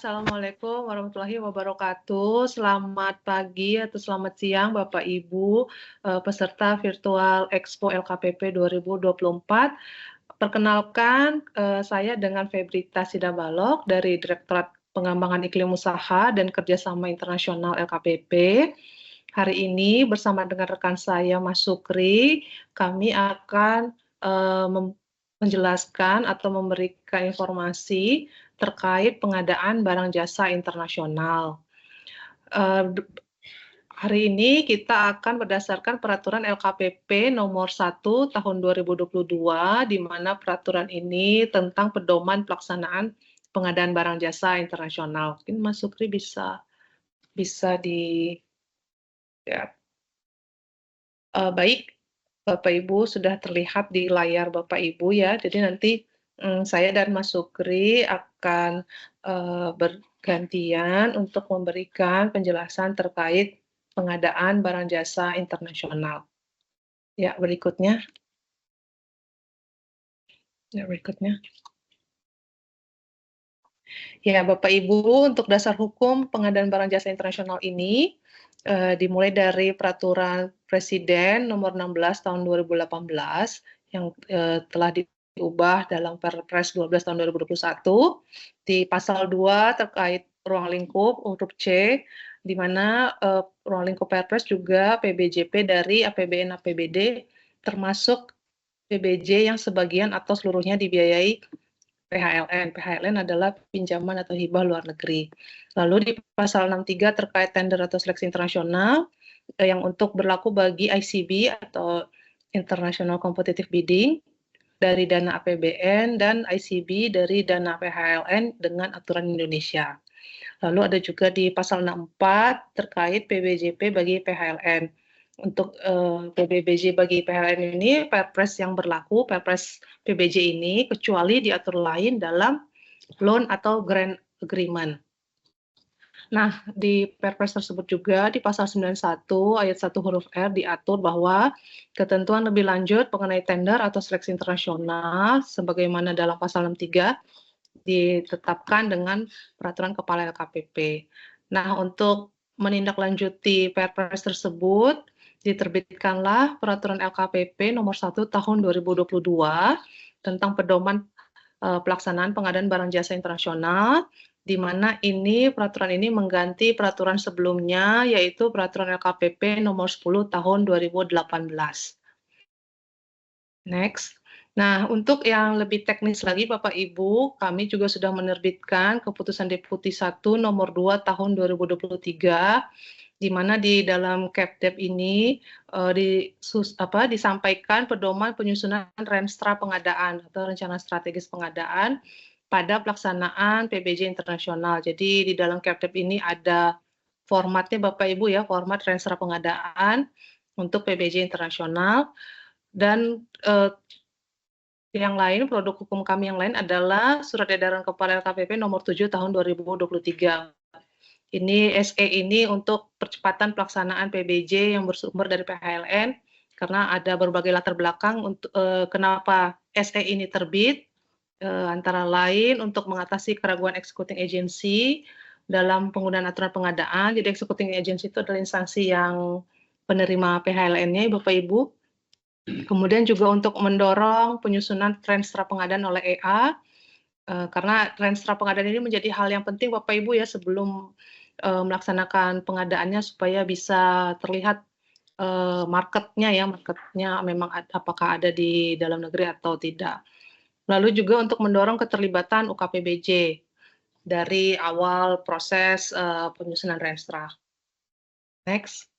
Assalamualaikum warahmatullahi wabarakatuh. Selamat pagi atau selamat siang Bapak Ibu, peserta virtual Expo LKPP 2024. Perkenalkan, saya dengan Febrita Sidabalok dari Direktorat Pengembangan Iklim Usaha dan Kerjasama Internasional LKPP. Hari ini bersama dengan rekan saya Mas Sukri, kami akan menjelaskan atau memberikan informasi terkait pengadaan barang jasa internasional. Hari ini kita akan berdasarkan peraturan LKPP nomor 1 tahun 2022, di mana peraturan ini tentang pedoman pelaksanaan pengadaan barang jasa internasional. Mungkin Mas Sukri bisa di ya. Baik, Bapak Ibu sudah terlihat di layar Bapak Ibu ya. Jadi nanti saya dan Mas Sukri akan bergantian untuk memberikan penjelasan terkait pengadaan barang jasa internasional. Ya, berikutnya. Ya, berikutnya. Ya, Bapak Ibu, untuk dasar hukum pengadaan barang jasa internasional ini dimulai dari Peraturan Presiden Nomor 16 Tahun 2018 yang telah diubah dalam Perpres 12 Tahun 2021 di Pasal 2 terkait ruang lingkup huruf C, di mana ruang lingkup Perpres juga PBJP dari APBN APBD termasuk PBJ yang sebagian atau seluruhnya dibiayai PHLN. PHLN adalah pinjaman atau hibah luar negeri. Lalu di pasal 63 terkait tender atau seleksi internasional yang untuk berlaku bagi ICB atau International Competitive Bidding dari dana APBN dan ICB dari dana PHLN dengan aturan Indonesia. Lalu ada juga di pasal 64 terkait PBJP bagi PHLN. Untuk PBBJ bagi PHLN ini, Perpres yang berlaku, Perpres PBJ ini, kecuali diatur lain dalam loan atau grant agreement. Nah, di Perpres tersebut juga di pasal 91 ayat 1 huruf R diatur bahwa ketentuan lebih lanjut mengenai tender atau seleksi internasional sebagaimana dalam pasal 63 ditetapkan dengan peraturan kepala LKPP. Nah, untuk menindaklanjuti Perpres tersebut, diterbitkanlah peraturan LKPP nomor 1 tahun 2022 tentang pedoman pelaksanaan pengadaan barang jasa internasional, di mana ini peraturan ini mengganti peraturan sebelumnya, yaitu peraturan LKPP nomor 10 tahun 2018. Next. Nah, untuk yang lebih teknis lagi Bapak Ibu, kami juga sudah menerbitkan Keputusan Deputi 1 Nomor 2 Tahun 2023, di mana di dalam Kepdep ini disampaikan pedoman penyusunan Renstra pengadaan atau rencana strategis pengadaan pada pelaksanaan PBJ internasional. Jadi di dalam Kepdep ini ada formatnya Bapak Ibu ya, format Renstra pengadaan untuk PBJ internasional. Dan yang lain, produk hukum kami yang lain adalah Surat Edaran Kepala LKPP nomor 7 tahun 2023. Ini SE ini untuk percepatan pelaksanaan PBJ yang bersumber dari PHLN, karena ada berbagai latar belakang untuk kenapa SE ini terbit, antara lain untuk mengatasi keraguan executing agency dalam penggunaan aturan pengadaan. Jadi executing agency itu adalah instansi yang penerima PHLN-nya, Bapak Ibu. Kemudian juga untuk mendorong penyusunan Renstra pengadaan oleh EA, karena Renstra pengadaan ini menjadi hal yang penting Bapak Ibu ya sebelum melaksanakan pengadaannya supaya bisa terlihat marketnya memang apakah ada di dalam negeri atau tidak. Lalu juga untuk mendorong keterlibatan UKPBJ dari awal proses penyusunan Renstra. Next.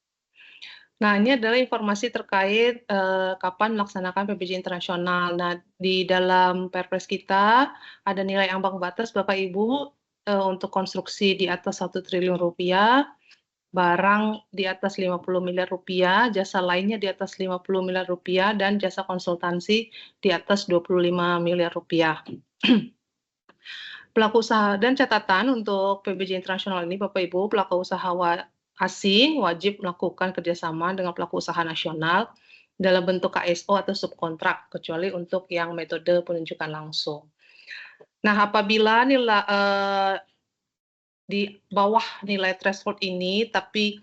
Nah, ini adalah informasi terkait kapan melaksanakan PBJ internasional. Nah, di dalam Perpres kita ada nilai ambang batas Bapak Ibu untuk konstruksi di atas 1 triliun rupiah, barang di atas 50 miliar rupiah, jasa lainnya di atas 50 miliar rupiah, dan jasa konsultansi di atas 25 miliar rupiah. Pelaku usaha dan catatan untuk PBJ internasional ini Bapak Ibu, pelaku usaha asing wajib melakukan kerjasama dengan pelaku usaha nasional dalam bentuk KSO atau subkontrak, kecuali untuk yang metode penunjukan langsung. Nah, apabila di bawah nilai threshold ini, tapi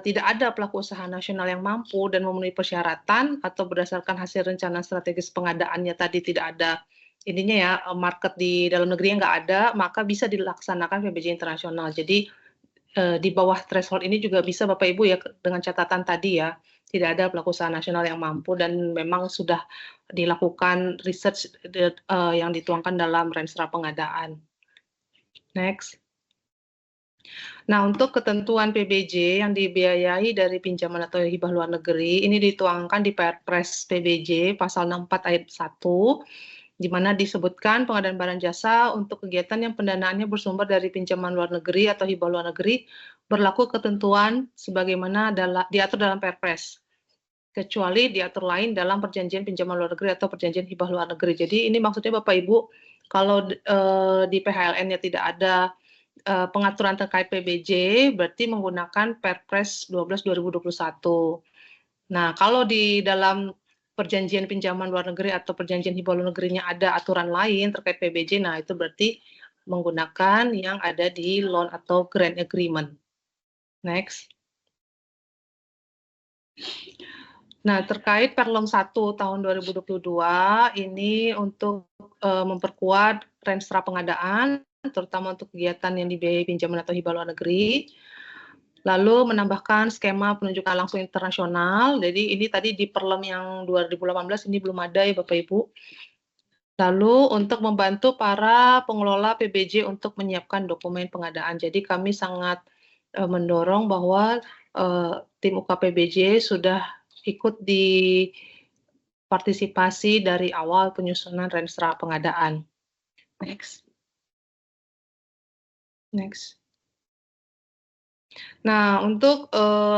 tidak ada pelaku usaha nasional yang mampu dan memenuhi persyaratan atau berdasarkan hasil rencana strategis pengadaannya tadi tidak ada ininya ya, market di dalam negeri yang nggak ada, maka bisa dilaksanakan PBJ internasional. Jadi di bawah threshold ini juga bisa Bapak Ibu ya dengan catatan tadi ya, tidak ada pelaku usaha nasional yang mampu dan memang sudah dilakukan research yang dituangkan dalam Renstra Pengadaan. Next. Nah, untuk ketentuan PBJ yang dibiayai dari pinjaman atau hibah luar negeri, ini dituangkan di Perpres PBJ pasal 64 ayat 1, di mana disebutkan pengadaan barang jasa untuk kegiatan yang pendanaannya bersumber dari pinjaman luar negeri atau hibah luar negeri, berlaku ketentuan sebagaimana diatur dalam Perpres, kecuali diatur lain dalam perjanjian pinjaman luar negeri atau perjanjian hibah luar negeri. Jadi ini maksudnya Bapak Ibu, kalau di PHLN-nya tidak ada pengaturan terkait PBJ, berarti menggunakan Perpres 12/2021. Nah, kalau di dalam perjanjian pinjaman luar negeri atau perjanjian hibah luar negerinya ada aturan lain terkait PBJ, nah itu berarti menggunakan yang ada di loan atau grant agreement. Next. Nah, terkait Perlom 1 tahun 2022, ini untuk memperkuat Renstra Pengadaan, terutama untuk kegiatan yang dibiayai pinjaman atau hibah luar negeri. Lalu menambahkan skema penunjukan langsung internasional. Jadi ini tadi di Perlem yang 2018 ini belum ada ya Bapak Ibu. Lalu untuk membantu para pengelola PBJ untuk menyiapkan dokumen pengadaan. Jadi kami sangat mendorong bahwa tim UKPBJ sudah ikut di partisipasi dari awal penyusunan Renstra Pengadaan. Next. Next. Nah, untuk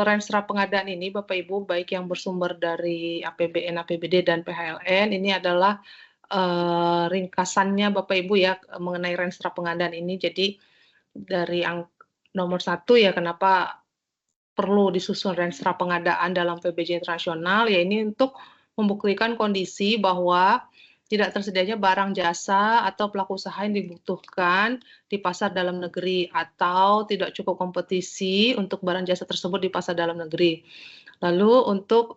Renstra Pengadaan ini Bapak Ibu, baik yang bersumber dari APBN, APBD, dan PHLN, ini adalah ringkasannya Bapak Ibu ya mengenai Renstra Pengadaan ini. Jadi dari nomor 1 ya kenapa perlu disusun Renstra Pengadaan dalam PBJ internasional, ya ini untuk membuktikan kondisi bahwa tidak tersedianya barang jasa atau pelaku usaha yang dibutuhkan di pasar dalam negeri atau tidak cukup kompetisi untuk barang jasa tersebut di pasar dalam negeri. Lalu untuk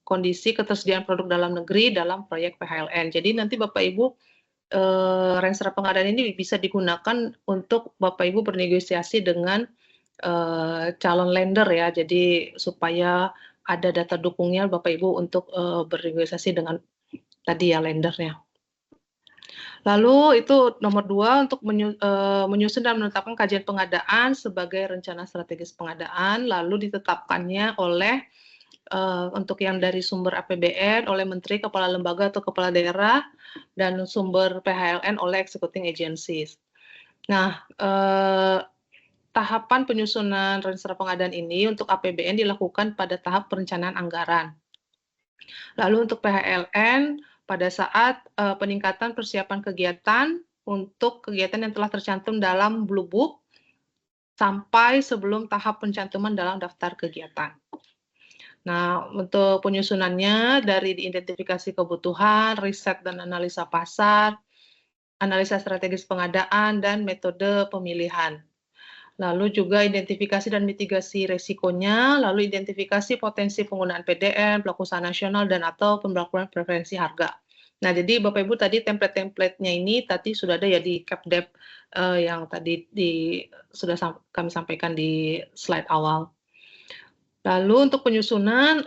kondisi ketersediaan produk dalam negeri dalam proyek PHLN. Jadi nanti Bapak Ibu Renstra Pengadaan ini bisa digunakan untuk Bapak Ibu bernegosiasi dengan calon lender ya, jadi supaya ada data dukungnya Bapak Ibu untuk bernegosiasi dengan tadi ya lendernya. Lalu itu nomor 2 untuk menyusun dan menetapkan kajian pengadaan sebagai rencana strategis pengadaan, lalu ditetapkannya oleh untuk yang dari sumber APBN oleh Menteri, Kepala Lembaga atau Kepala Daerah, dan sumber PHLN oleh Executing Agencies. Nah, tahapan penyusunan Renstra Pengadaan ini untuk APBN dilakukan pada tahap perencanaan anggaran. Lalu untuk PHLN pada saat peningkatan persiapan kegiatan untuk kegiatan yang telah tercantum dalam Blue Book sampai sebelum tahap pencantuman dalam daftar kegiatan. Nah, untuk penyusunannya dari identifikasi kebutuhan, riset dan analisa pasar, analisa strategis pengadaan, dan metode pemilihan. Lalu juga identifikasi dan mitigasi resikonya, lalu identifikasi potensi penggunaan PDN, pelaku usaha nasional, dan atau pemberlakuan preferensi harga. Nah, jadi Bapak Ibu tadi template-templatenya ini tadi sudah ada ya di Capdep yang tadi sudah kami sampaikan di slide awal. Lalu untuk penyusunan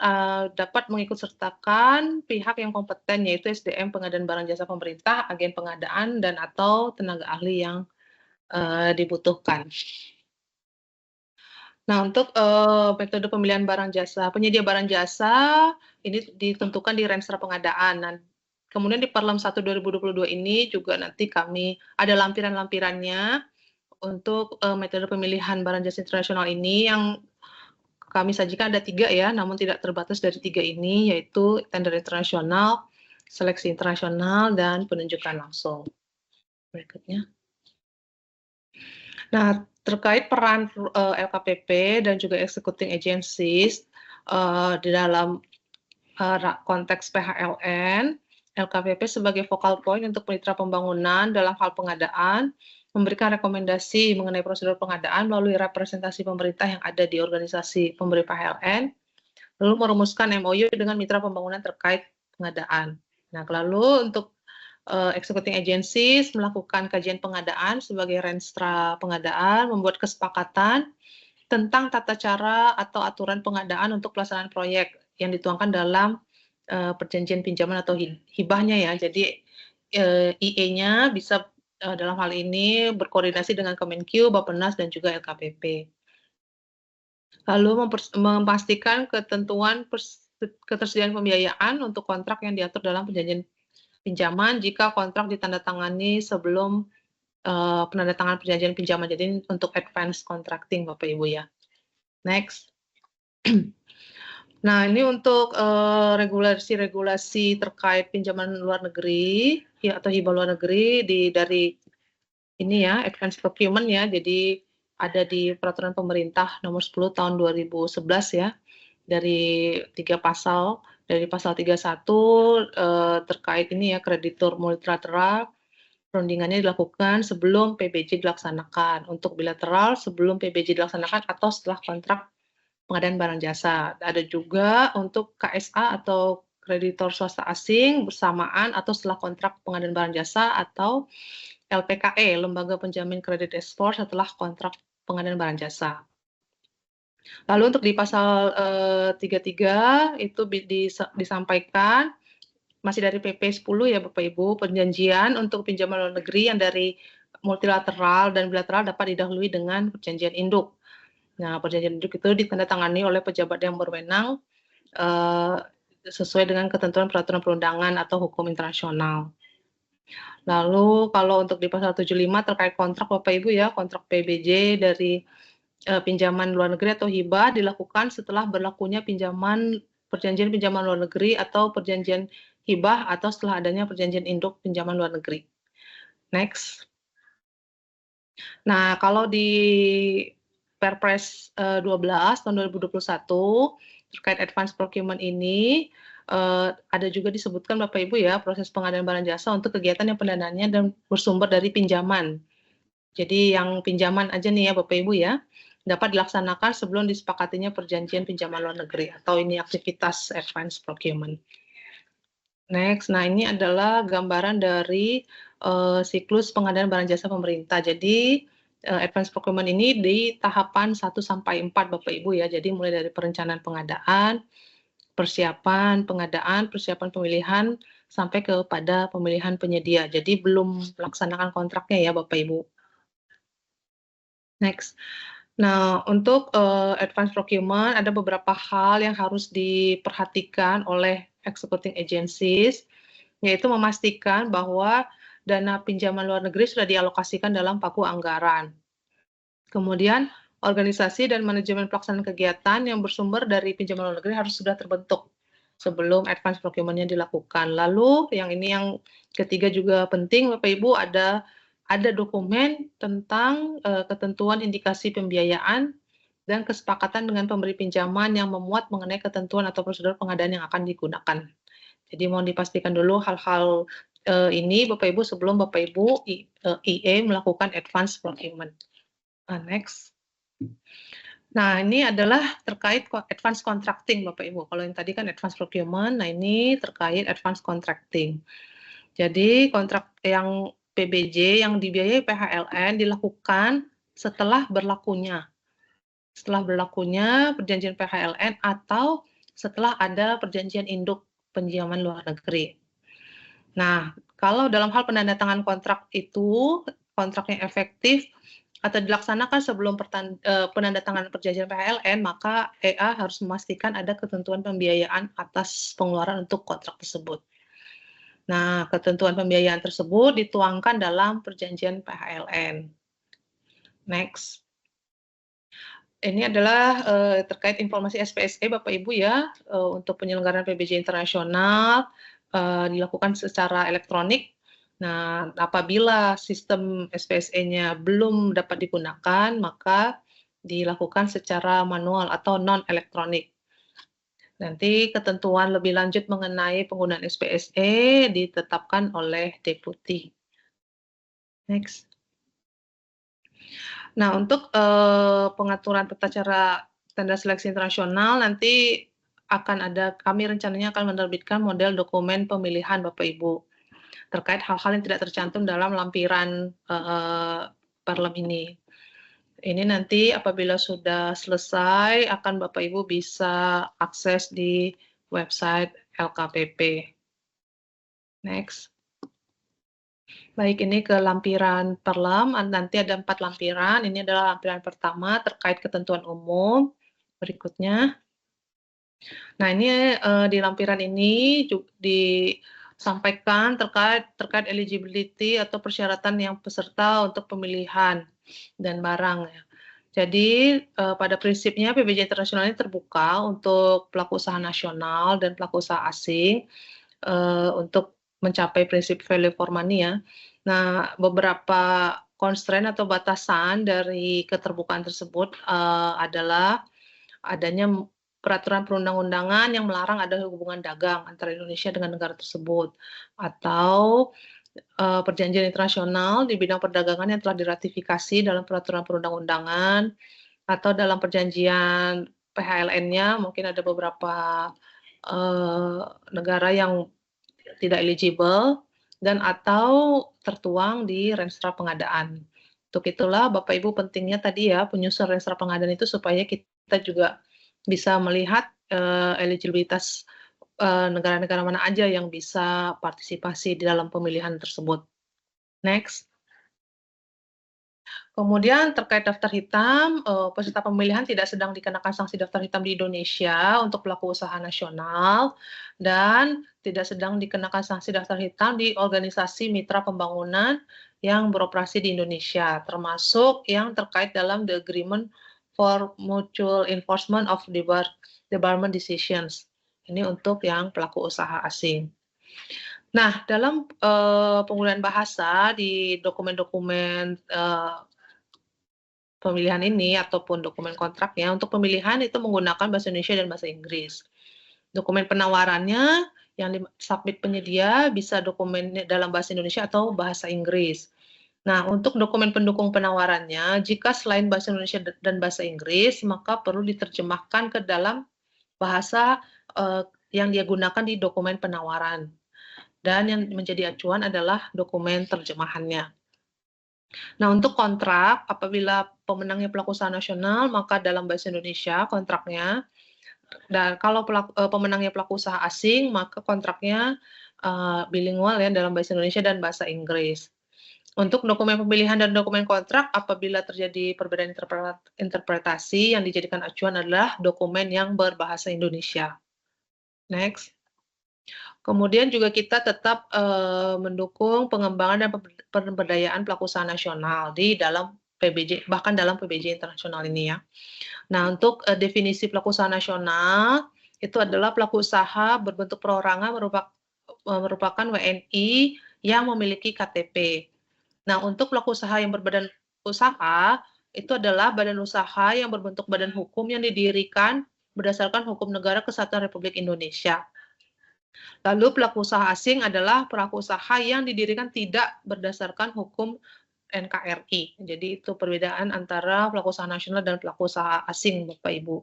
dapat mengikutsertakan pihak yang kompeten yaitu SDM pengadaan barang jasa pemerintah, agen pengadaan, dan atau tenaga ahli yang dibutuhkan. Nah, untuk metode pemilihan barang jasa, penyedia barang jasa ini ditentukan di Renstra Pengadaan. Nah, kemudian di Perlem 1 2022 ini juga nanti kami ada lampiran-lampirannya untuk metode pemilihan barang jasa internasional ini yang kami sajikan ada 3 ya, namun tidak terbatas dari 3 ini, yaitu tender internasional, seleksi internasional, dan penunjukan langsung. Berikutnya. Nah, terkait peran LKPP dan juga executing agencies di dalam konteks PHLN, LKPP sebagai focal point untuk mitra pembangunan dalam hal pengadaan memberikan rekomendasi mengenai prosedur pengadaan melalui representasi pemerintah yang ada di organisasi pemberi PHLN, lalu merumuskan MOU dengan mitra pembangunan terkait pengadaan. Nah, lalu untuk executing agencies melakukan kajian pengadaan sebagai renstra pengadaan, membuat kesepakatan tentang tata cara atau aturan pengadaan untuk pelaksanaan proyek yang dituangkan dalam perjanjian pinjaman atau hibahnya ya. Jadi IE-nya bisa dalam hal ini berkoordinasi dengan Kemenkyu, Bappenas, dan juga LKPP. Lalu memastikan ketentuan ketersediaan pembiayaan untuk kontrak yang diatur dalam perjanjian pinjaman jika kontrak ditandatangani sebelum penandatanganan perjanjian pinjaman. Jadi untuk advance contracting Bapak Ibu ya. Next. Nah, ini untuk regulasi-regulasi terkait pinjaman luar negeri ya, atau hibah luar negeri dari ini ya, advance procurement ya. Jadi ada di peraturan pemerintah nomor 10 tahun 2011 ya. Dari 3 pasal, dari pasal 31 terkait ini ya, kreditur multilateral, perundingannya dilakukan sebelum PBJ dilaksanakan. Untuk bilateral sebelum PBJ dilaksanakan atau setelah kontrak pengadaan barang jasa. Ada juga untuk KSA atau kreditor swasta asing bersamaan atau setelah kontrak pengadaan barang jasa, atau LPKE, Lembaga Penjamin Kredit Ekspor, setelah kontrak pengadaan barang jasa. Lalu untuk di pasal 33 itu disampaikan masih dari PP 10 ya Bapak Ibu, perjanjian untuk pinjaman luar negeri yang dari multilateral dan bilateral dapat didahului dengan perjanjian induk. Nah, perjanjian induk itu ditandatangani oleh pejabat yang berwenang sesuai dengan ketentuan peraturan perundangan atau hukum internasional. Lalu kalau untuk di pasal 75 terkait kontrak Bapak Ibu ya, kontrak PBJ dari pinjaman luar negeri atau hibah dilakukan setelah berlakunya perjanjian pinjaman luar negeri atau perjanjian hibah atau setelah adanya perjanjian induk pinjaman luar negeri. Next. Nah, kalau di Perpres 12 tahun 2021 terkait advance procurement ini ada juga disebutkan Bapak Ibu ya, proses pengadaan barang jasa untuk kegiatan yang pendanaannya dan bersumber dari pinjaman. Jadi yang pinjaman aja nih ya Bapak Ibu ya, dapat dilaksanakan sebelum disepakatinya perjanjian pinjaman luar negeri atau ini aktivitas advance procurement. Next, nah ini adalah gambaran dari siklus pengadaan barang jasa pemerintah. Jadi advance procurement ini di tahapan 1 sampai 4 Bapak Ibu ya. Jadi mulai dari perencanaan pengadaan, persiapan pengadaan, persiapan pemilihan, sampai kepada pemilihan penyedia. Jadi belum melaksanakan kontraknya ya Bapak Ibu. Next. Nah, untuk advance procurement ada beberapa hal yang harus diperhatikan oleh executing agencies, yaitu memastikan bahwa dana pinjaman luar negeri sudah dialokasikan dalam pagu anggaran. Kemudian, organisasi dan manajemen pelaksanaan kegiatan yang bersumber dari pinjaman luar negeri harus sudah terbentuk sebelum advance procurement-nya dilakukan. Lalu yang ketiga juga penting Bapak Ibu, ada dokumen tentang ketentuan indikasi pembiayaan dan kesepakatan dengan pemberi pinjaman yang memuat mengenai ketentuan atau prosedur pengadaan yang akan digunakan. Jadi mohon dipastikan dulu hal-hal ini Bapak Ibu sebelum Bapak Ibu IE melakukan advance procurement. Next. Nah, ini adalah terkait advance contracting Bapak Ibu. Kalau yang tadi kan advance procurement, nah ini terkait advance contracting. Jadi kontrak yang PBJ yang dibiayai PHLN dilakukan setelah berlakunya perjanjian PHLN atau setelah ada perjanjian induk pinjaman luar negeri. Nah, kalau dalam hal penandatanganan kontrak itu, kontraknya efektif atau dilaksanakan sebelum penandatanganan perjanjian PHLN, maka EA harus memastikan ada ketentuan pembiayaan atas pengeluaran untuk kontrak tersebut. Nah, ketentuan pembiayaan tersebut dituangkan dalam perjanjian PHLN. Next. Ini adalah terkait informasi SPSE Bapak Ibu ya, untuk penyelenggaraan PBJ internasional dilakukan secara elektronik. Nah, apabila sistem SPSE-nya belum dapat digunakan, maka dilakukan secara manual atau non-elektronik. Nanti ketentuan lebih lanjut mengenai penggunaan SPSE ditetapkan oleh Deputi. Next. Nah, untuk, pengaturan tata cara tenda seleksi internasional nanti kami rencananya akan menerbitkan model dokumen pemilihan Bapak Ibu, terkait hal-hal yang tidak tercantum dalam lampiran, Parlem ini. Ini nanti apabila sudah selesai akan Bapak Ibu bisa akses di website LKPP. Next. Baik, ini ke lampiran Parlem, nanti ada 4 lampiran, ini adalah lampiran pertama terkait ketentuan umum, berikutnya. Nah ini, di lampiran ini disampaikan terkait eligibility atau persyaratan yang peserta untuk pemilihan dan barang ya. Jadi, pada prinsipnya PBJ internasional ini terbuka untuk pelaku usaha nasional dan pelaku usaha asing, untuk mencapai prinsip value for money ya. Nah, beberapa constraint atau batasan dari keterbukaan tersebut, adalah adanya peraturan perundang-undangan yang melarang ada hubungan dagang antara Indonesia dengan negara tersebut, atau, perjanjian internasional di bidang perdagangan yang telah diratifikasi dalam peraturan perundang-undangan, atau dalam perjanjian PHLN-nya mungkin ada beberapa, negara yang tidak eligible dan atau tertuang di Renstra Pengadaan. Untuk itulah Bapak Ibu pentingnya tadi ya penyusun Renstra Pengadaan itu supaya kita juga bisa melihat, eligibilitas, negara-negara mana aja yang bisa partisipasi di dalam pemilihan tersebut. Next. Kemudian terkait daftar hitam, peserta pemilihan tidak sedang dikenakan sanksi daftar hitam di Indonesia untuk pelaku usaha nasional dan tidak sedang dikenakan sanksi daftar hitam di organisasi mitra pembangunan yang beroperasi di Indonesia, termasuk yang terkait dalam the agreement for mutual enforcement of debarment decisions. Ini untuk yang pelaku usaha asing. Nah, dalam, penggunaan bahasa di dokumen-dokumen, pemilihan ini ataupun dokumen kontraknya, untuk pemilihan itu menggunakan bahasa Indonesia dan bahasa Inggris. Dokumen penawarannya yang submit penyedia bisa dokumen dalam bahasa Indonesia atau bahasa Inggris. Nah, untuk dokumen pendukung penawarannya, jika selain bahasa Indonesia dan bahasa Inggris, maka perlu diterjemahkan ke dalam bahasa, yang dia gunakan di dokumen penawaran. Dan yang menjadi acuan adalah dokumen terjemahannya. Nah, untuk kontrak, apabila pemenangnya pelaku usaha nasional, maka dalam bahasa Indonesia kontraknya, dan kalau pemenangnya pelaku usaha asing, maka kontraknya, bilingual ya dalam bahasa Indonesia dan bahasa Inggris. Untuk dokumen pemilihan dan dokumen kontrak, apabila terjadi perbedaan interpretasi, yang dijadikan acuan adalah dokumen yang berbahasa Indonesia. Next. Kemudian juga kita tetap, mendukung pengembangan dan pemberdayaan pelaku usaha nasional di dalam PBJ, bahkan dalam PBJ internasional ini ya. Nah, untuk, definisi pelaku usaha nasional, itu adalah pelaku usaha berbentuk perorangan merupakan WNI yang memiliki KTP. Nah, untuk pelaku usaha yang berbadan usaha, itu adalah badan usaha yang berbentuk badan hukum yang didirikan berdasarkan hukum negara kesatuan Republik Indonesia. Lalu pelaku usaha asing adalah pelaku usaha yang didirikan tidak berdasarkan hukum NKRI. Jadi itu perbedaan antara pelaku usaha nasional dan pelaku usaha asing, Bapak Ibu.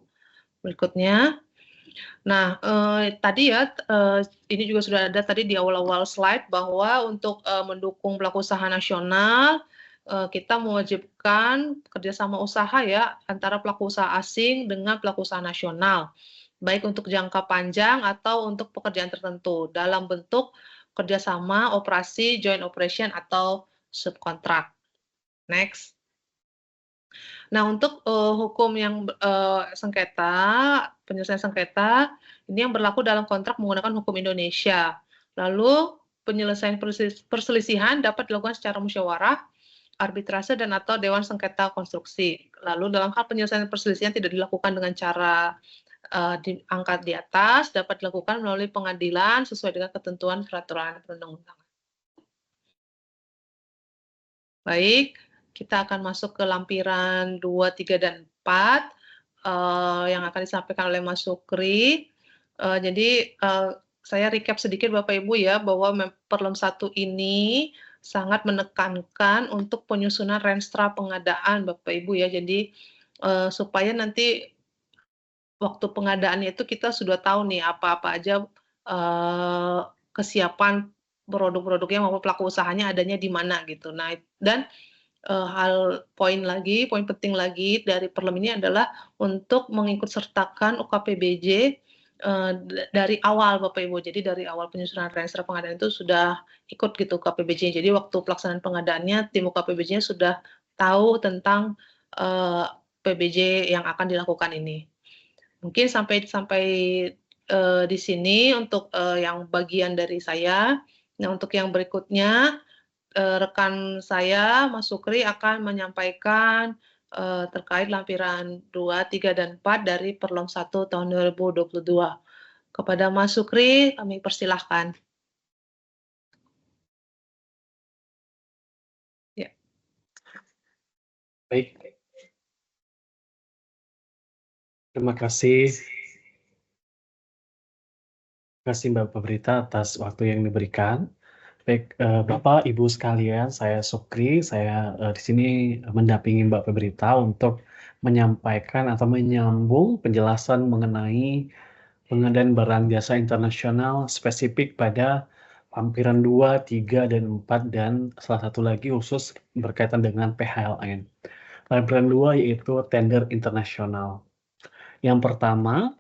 Berikutnya, nah, tadi ya, ini juga sudah ada tadi di awal-awal slide bahwa untuk, mendukung pelaku usaha nasional, kita mewajibkan kerjasama usaha ya antara pelaku usaha asing dengan pelaku usaha nasional, baik untuk jangka panjang atau untuk pekerjaan tertentu dalam bentuk kerjasama operasi joint operation atau subkontrak. Next. Nah, untuk, hukum yang, sengketa, penyelesaian sengketa, ini yang berlaku dalam kontrak menggunakan hukum Indonesia. Lalu penyelesaian perselisihan dapat dilakukan secara musyawarah, arbitrase, dan atau dewan sengketa konstruksi. Lalu dalam hal penyelesaian perselisihan tidak dilakukan dengan cara, diangkat di atas, dapat dilakukan melalui pengadilan sesuai dengan ketentuan peraturan perundang-undangan. Baik, kita akan masuk ke lampiran 2, 3, dan 4, yang akan disampaikan oleh Mas Sukri. Jadi, saya recap sedikit Bapak Ibu ya, bahwa Perlem 1 ini sangat menekankan untuk penyusunan renstra pengadaan Bapak Ibu ya. Jadi, supaya nanti waktu pengadaannya itu kita sudah tahu nih apa-apa aja, eee, kesiapan produk-produknya maupun pelaku usahanya adanya di mana gitu. Nah dan, poin penting lagi dari Perlem ini adalah untuk mengikut sertakan UKPBJ, dari awal Bapak Ibu. Jadi dari awal penyusunan renstra pengadaan itu sudah ikut gitu UKPBJ. Jadi waktu pelaksanaan pengadaannya tim UKPBJ-nya sudah tahu tentang, PBJ yang akan dilakukan ini. Mungkin sampai sampai, di sini untuk, yang bagian dari saya. Nah, untuk yang berikutnya, rekan saya, Mas Sukri akan menyampaikan, terkait lampiran 2, 3, dan 4 dari Perlom 1 tahun 2022. Kepada Mas Sukri, kami persilahkan. Ya. Baik. Terima kasih. Terima kasih Mbak Berita atas waktu yang diberikan. Baik, Bapak, Ibu sekalian, saya Sukri. Saya di sini mendampingi Mbak Berita untuk menyampaikan atau menyambung penjelasan mengenai pengadaan barang jasa internasional spesifik pada lampiran 2, 3, dan 4, dan salah satu lagi khusus berkaitan dengan PHLN. Lampiran 2 yaitu tender internasional. Yang pertama,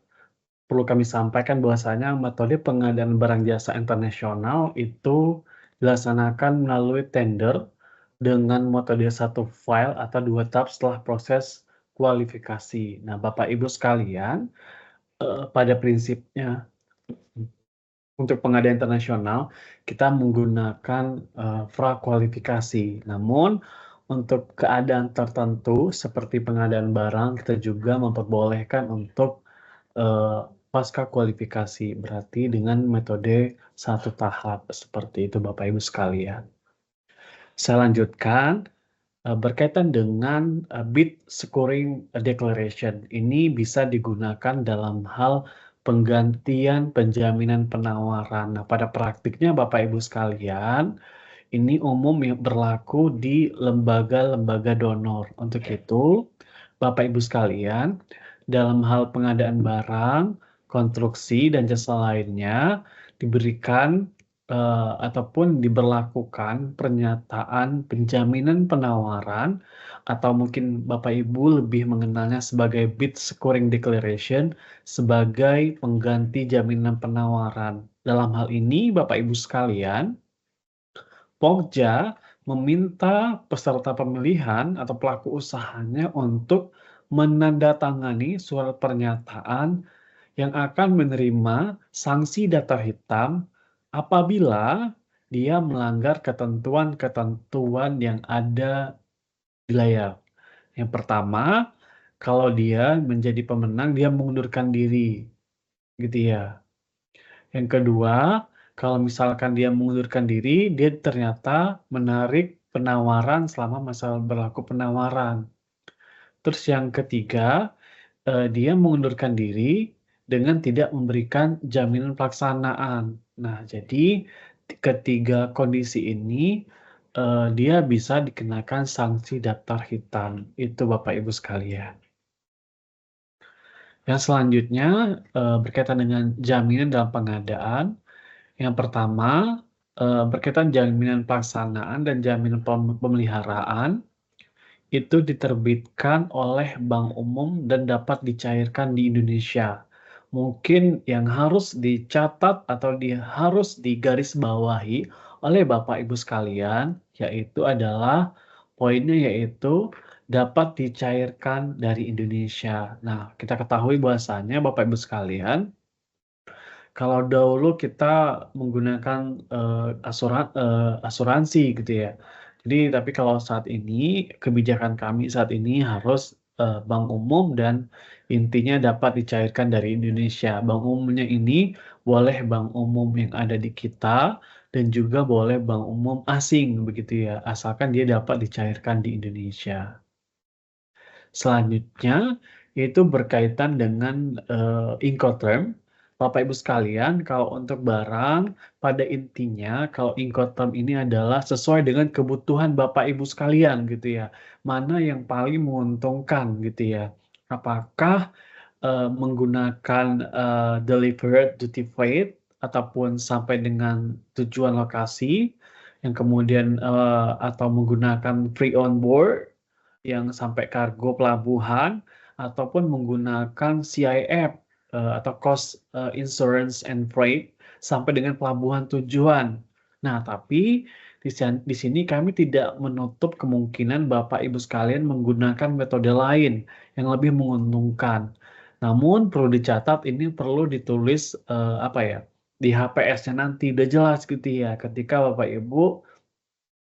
perlu kami sampaikan bahwasanya metode pengadaan barang jasa internasional itu dilaksanakan melalui tender dengan metode satu file atau 2 tahap setelah proses kualifikasi. Nah, Bapak Ibu sekalian, pada prinsipnya untuk pengadaan internasional kita menggunakan prakualifikasi. Namun untuk keadaan tertentu seperti pengadaan barang kita juga memperbolehkan untuk pasca kualifikasi, berarti dengan metode satu tahap seperti itu Bapak Ibu sekalian. Saya lanjutkan berkaitan dengan bid scoring declaration. Ini bisa digunakan dalam hal penggantian penjaminan penawaran. Nah, pada praktiknya Bapak Ibu sekalian, ini umum yang berlaku di lembaga-lembaga donor. Untuk itu, Bapak Ibu sekalian, dalam hal pengadaan barang, konstruksi, dan jasa lainnya diberikan ataupun diberlakukan pernyataan penjaminan penawaran atau mungkin Bapak Ibu lebih mengenalnya sebagai bid scoring declaration sebagai pengganti jaminan penawaran. Dalam hal ini Bapak Ibu sekalian, Pokja meminta peserta pemilihan atau pelaku usahanya untuk menandatangani surat pernyataan yang akan menerima sanksi daftar hitam apabila dia melanggar ketentuan-ketentuan yang ada di layar. Yang pertama, kalau dia menjadi pemenang, dia mengundurkan diri, gitu ya. Yang kedua, kalau misalkan dia mengundurkan diri, dia ternyata menarik penawaran selama masa berlaku penawaran. Terus yang ketiga, dia mengundurkan diri dengan tidak memberikan jaminan pelaksanaan. Nah, jadi ketiga kondisi ini dia bisa dikenakan sanksi daftar hitam. Itu Bapak Ibu sekalian. Yang selanjutnya berkaitan dengan jaminan dalam pengadaan. Yang pertama berkaitan jaminan pelaksanaan dan jaminan pemeliharaan. Itu diterbitkan oleh Bank Umum dan dapat dicairkan di Indonesia. Mungkin yang harus dicatat atau harus digarisbawahi oleh Bapak Ibu sekalian, yaitu adalah poinnya yaitu dapat dicairkan dari Indonesia. Nah, kita ketahui bahwasannya Bapak Ibu sekalian, kalau dahulu kita menggunakan asuransi gitu ya. Jadi tapi kalau saat ini kebijakan kami saat ini harus Bank Umum dan intinya dapat dicairkan dari Indonesia. Bank Umumnya ini boleh Bank Umum yang ada di kita dan juga boleh Bank Umum asing begitu ya, asalkan dia dapat dicairkan di Indonesia. Selanjutnya yaitu berkaitan dengan Incoterm. Bapak Ibu sekalian, kalau untuk barang, pada intinya kalau Incoterm ini adalah sesuai dengan kebutuhan Bapak Ibu sekalian gitu ya. Mana yang paling menguntungkan gitu ya. Apakah menggunakan delivered duty paid ataupun sampai dengan tujuan lokasi, yang kemudian atau menggunakan free on board yang sampai kargo pelabuhan, ataupun menggunakan CIF atau Cost Insurance and Freight sampai dengan pelabuhan tujuan. Nah, tapi di sini kami tidak menutup kemungkinan Bapak Ibu sekalian menggunakan metode lain yang lebih menguntungkan. Namun perlu dicatat ini perlu ditulis apa ya, di HPS-nya nanti udah jelas gitu ya ketika Bapak Ibu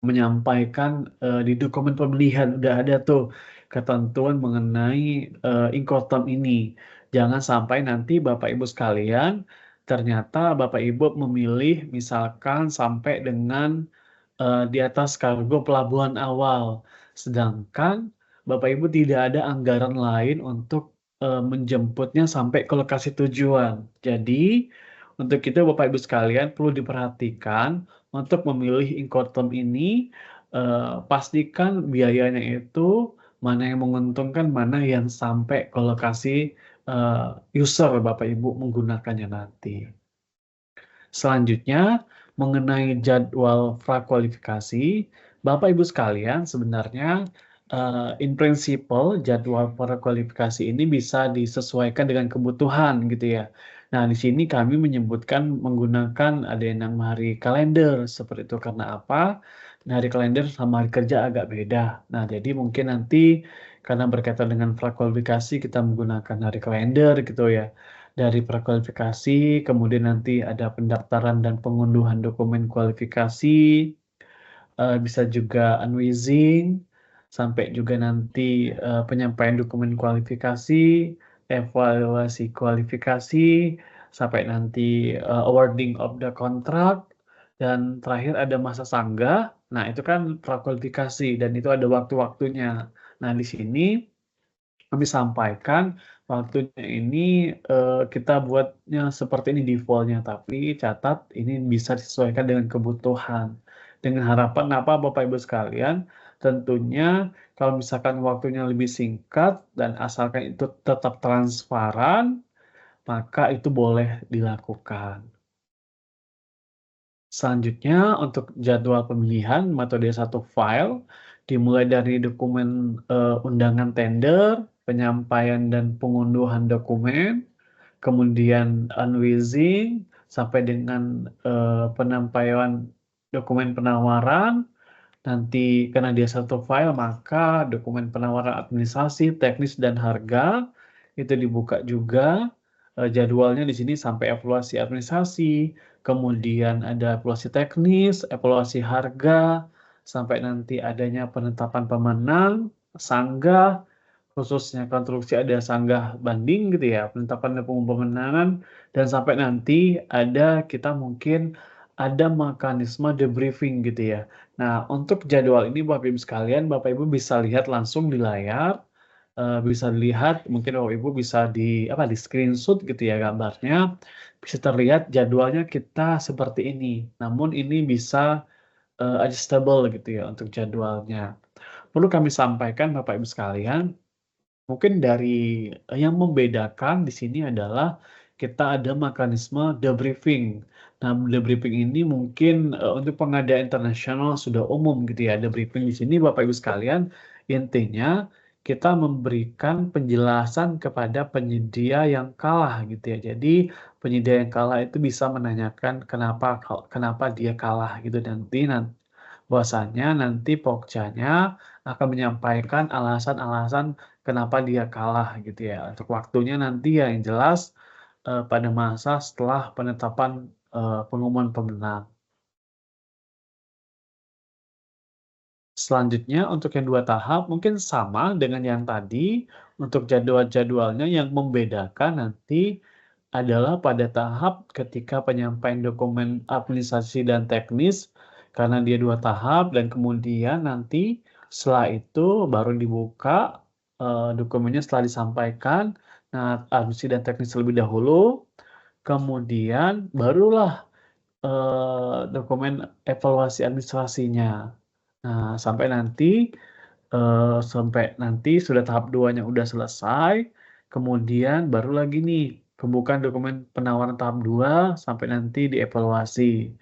menyampaikan di dokumen pemilihan udah ada tuh ketentuan mengenai Incoterm ini. Jangan sampai nanti Bapak Ibu sekalian ternyata Bapak Ibu memilih misalkan sampai dengan di atas kargo pelabuhan awal, sedangkan Bapak Ibu tidak ada anggaran lain untuk menjemputnya sampai ke lokasi tujuan. Jadi untuk itu Bapak Ibu sekalian perlu diperhatikan untuk memilih Incoterm ini, pastikan biayanya itu mana yang menguntungkan, mana yang sampai ke lokasi, user Bapak Ibu menggunakannya nanti. Selanjutnya, mengenai jadwal prakualifikasi, Bapak Ibu sekalian sebenarnya, in principle jadwal prakualifikasi ini bisa disesuaikan dengan kebutuhan gitu ya. Nah, di sini kami menyebutkan menggunakan ada yang namanya hari kalender, seperti itu karena apa? Nah, hari kalender sama hari kerja agak beda. Nah, jadi mungkin nanti karena berkaitan dengan prakualifikasi kita menggunakan hari kalender gitu ya. Dari prakualifikasi, kemudian nanti ada pendaftaran dan pengunduhan dokumen kualifikasi, bisa juga unwizing, sampai juga nanti penyampaian dokumen kualifikasi, evaluasi kualifikasi, sampai nanti awarding of the contract, dan terakhir ada masa sanggah. Nah, itu kan prakualifikasi dan itu ada waktu-waktunya. Nah, di sini kami sampaikan waktunya ini kita buatnya seperti ini default-nya, tapi catat ini bisa disesuaikan dengan kebutuhan. Dengan harapan apa Bapak Ibu sekalian, tentunya kalau misalkan waktunya lebih singkat dan asalkan itu tetap transparan, maka itu boleh dilakukan. Selanjutnya untuk jadwal pemilihan metode satu file, dimulai dari dokumen undangan tender, penyampaian dan pengunduhan dokumen, kemudian unwizing, sampai dengan penyampaian dokumen penawaran. Nanti karena dia satu file, maka dokumen penawaran administrasi, teknis, dan harga itu dibuka juga. Jadwalnya di sini sampai evaluasi administrasi, kemudian ada evaluasi teknis, evaluasi harga, sampai nanti adanya penetapan pemenang, sanggah, khususnya konstruksi ada sanggah banding gitu ya, penetapan dan pemenangan, dan sampai nanti ada kita mungkin ada mekanisme debriefing gitu ya. Nah, untuk jadwal ini Bapak Ibu sekalian, Bapak Ibu bisa lihat langsung di layar, bisa dilihat mungkin Bapak Ibu bisa di screenshot gitu ya gambarnya, bisa terlihat jadwalnya kita seperti ini. Namun ini bisa adjustable gitu ya untuk jadwalnya. Perlu kami sampaikan Bapak Ibu sekalian, mungkin dari yang membedakan di sini adalah kita ada mekanisme debriefing. Nah, debriefing ini mungkin untuk pengadaan internasional sudah umum gitu ya. Debriefing di sini Bapak Ibu sekalian, intinya kita memberikan penjelasan kepada penyedia yang kalah gitu ya. Jadi penyedia yang kalah itu bisa menanyakan kenapa kenapa dia kalah gitu nanti bahwasanya nanti Pokjanya akan menyampaikan alasan-alasan kenapa dia kalah gitu ya. Untuk waktunya nanti ya yang jelas pada masa setelah penetapan pengumuman pemenang. Selanjutnya untuk yang 2 tahap mungkin sama dengan yang tadi, untuk jadwal-jadwalnya yang membedakan nanti adalah pada tahap ketika penyampaian dokumen administrasi dan teknis, karena dia 2 tahap dan kemudian nanti setelah itu baru dibuka, dokumennya setelah disampaikan. Nah, administrasi dan teknis terlebih dahulu, kemudian barulah dokumen evaluasi administrasinya. Nah, sampai nanti sudah tahap 2-nya udah selesai, kemudian baru lagi nih pembukaan dokumen penawaran tahap 2 sampai nanti dievaluasi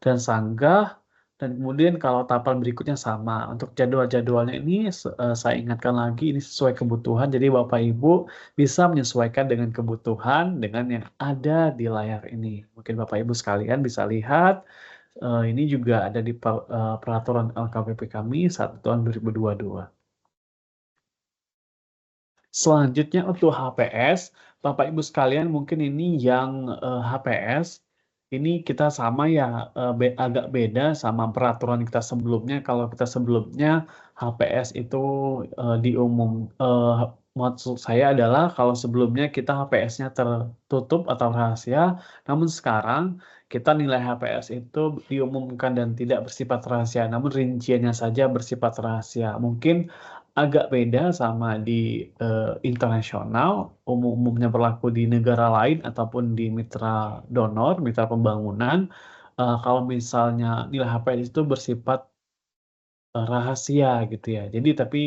dan sanggah, dan kemudian kalau tahapan berikutnya sama. Untuk jadwal-jadwalnya ini saya ingatkan lagi, ini sesuai kebutuhan, jadi Bapak Ibu bisa menyesuaikan dengan kebutuhan dengan yang ada di layar ini. Mungkin Bapak Ibu sekalian bisa lihat, ini juga ada di peraturan LKPP kami 1 tahun 2022. Selanjutnya untuk HPS, Bapak Ibu sekalian mungkin ini yang HPS, ini kita sama ya, agak beda sama peraturan kita sebelumnya. Kalau kita sebelumnya HPS itu maksud saya adalah kalau sebelumnya kita HPS-nya tertutup atau rahasia, namun sekarang kita nilai HPS itu diumumkan dan tidak bersifat rahasia, namun rinciannya saja bersifat rahasia. Mungkin agak beda sama di internasional, umumnya berlaku di negara lain ataupun di mitra donor, mitra pembangunan. Kalau misalnya nilai HPS itu bersifat rahasia gitu ya. Jadi tapi,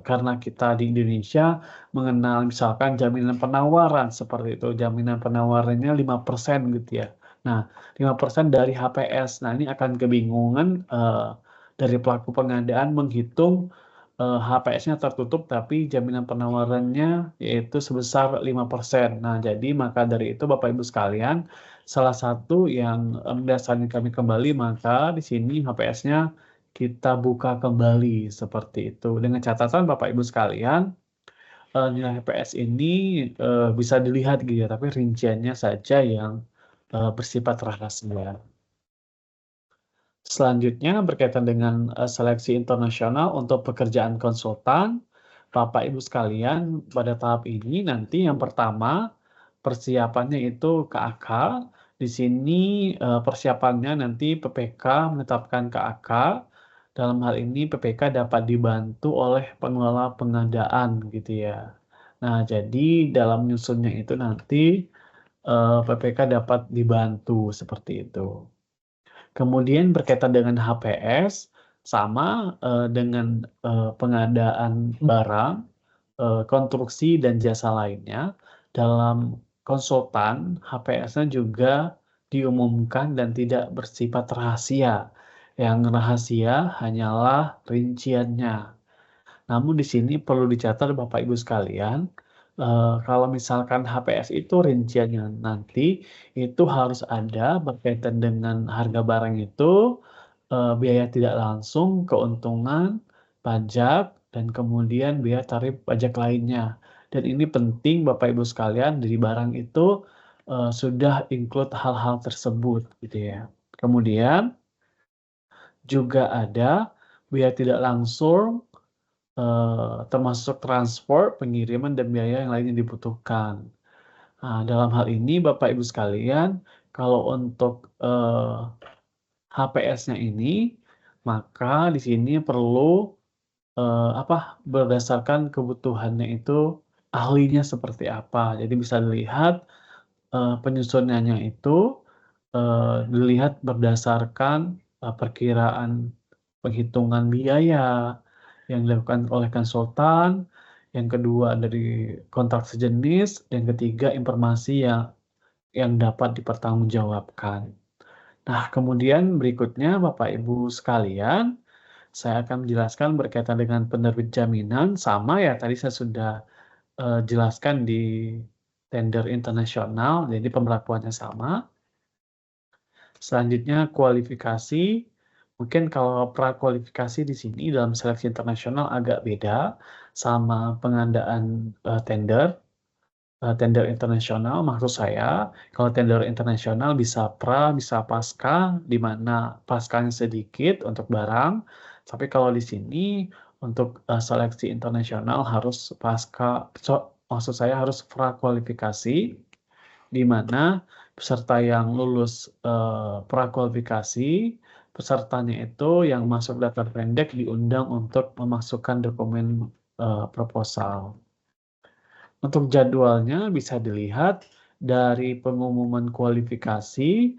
karena kita di Indonesia mengenal misalkan jaminan penawaran seperti itu, jaminan penawarannya 5% gitu ya. Nah, 5% dari HPS. Nah, ini akan kebingungan, dari pelaku pengadaan menghitung, HPS-nya tertutup tapi jaminan penawarannya yaitu sebesar 5%. Nah, jadi maka dari itu Bapak Ibu sekalian, salah satu yang, mendasari kami kembali, maka di sini HPS-nya kita buka kembali seperti itu. Dengan catatan Bapak Ibu sekalian, nilai HPS ini, bisa dilihat gitu ya, tapi rinciannya saja yang, bersifat rahasia. Selanjutnya berkaitan dengan, seleksi internasional untuk pekerjaan konsultan, Bapak Ibu sekalian pada tahap ini nanti yang pertama, persiapannya itu KAK. Di sini, persiapannya nanti PPK menetapkan KAK. Dalam hal ini PPK dapat dibantu oleh pengelola pengadaan gitu ya. Nah, jadi dalam menyusunnya itu nanti, PPK dapat dibantu seperti itu. Kemudian berkaitan dengan HPS, sama, dengan, pengadaan barang, konstruksi dan jasa lainnya, dalam konsultan HPS-nya juga diumumkan dan tidak bersifat rahasia. Yang rahasia hanyalah rinciannya. Namun di sini perlu dicatat Bapak Ibu sekalian, kalau misalkan HPS itu rinciannya nanti, itu harus ada berkaitan dengan harga barang itu, biaya tidak langsung, keuntungan, pajak, dan kemudian biaya tarif pajak lainnya. Dan ini penting Bapak Ibu sekalian, di barang itu, sudah include hal-hal tersebut gitu ya. Kemudian juga ada biaya tidak langsung, termasuk transport, pengiriman, dan biaya yang lainnya dibutuhkan. Nah, dalam hal ini Bapak Ibu sekalian, kalau untuk, HPS-nya ini, maka di sini perlu, berdasarkan kebutuhannya itu ahlinya seperti apa. Jadi bisa dilihat, penyusunannya itu, dilihat berdasarkan, perkiraan penghitungan biaya yang dilakukan oleh konsultan, yang kedua dari kontrak sejenis, yang ketiga informasi yang dapat dipertanggungjawabkan. Nah, kemudian berikutnya Bapak Ibu sekalian, saya akan menjelaskan berkaitan dengan penerbit jaminan, sama ya tadi saya sudah, jelaskan di tender internasional, jadi pemberlakuannya sama. Selanjutnya kualifikasi, mungkin kalau prakualifikasi di sini dalam seleksi internasional agak beda sama pengadaan, tender. Tender internasional maksud saya, kalau tender internasional bisa pra, bisa pasca, di mana paskanya sedikit untuk barang, tapi kalau di sini untuk, seleksi internasional harus pasca, maksud saya harus prakualifikasi, di mana peserta yang lulus, prakualifikasi, pesertanya itu yang masuk daftar pendek diundang untuk memasukkan dokumen, proposal. Untuk jadwalnya bisa dilihat dari pengumuman kualifikasi,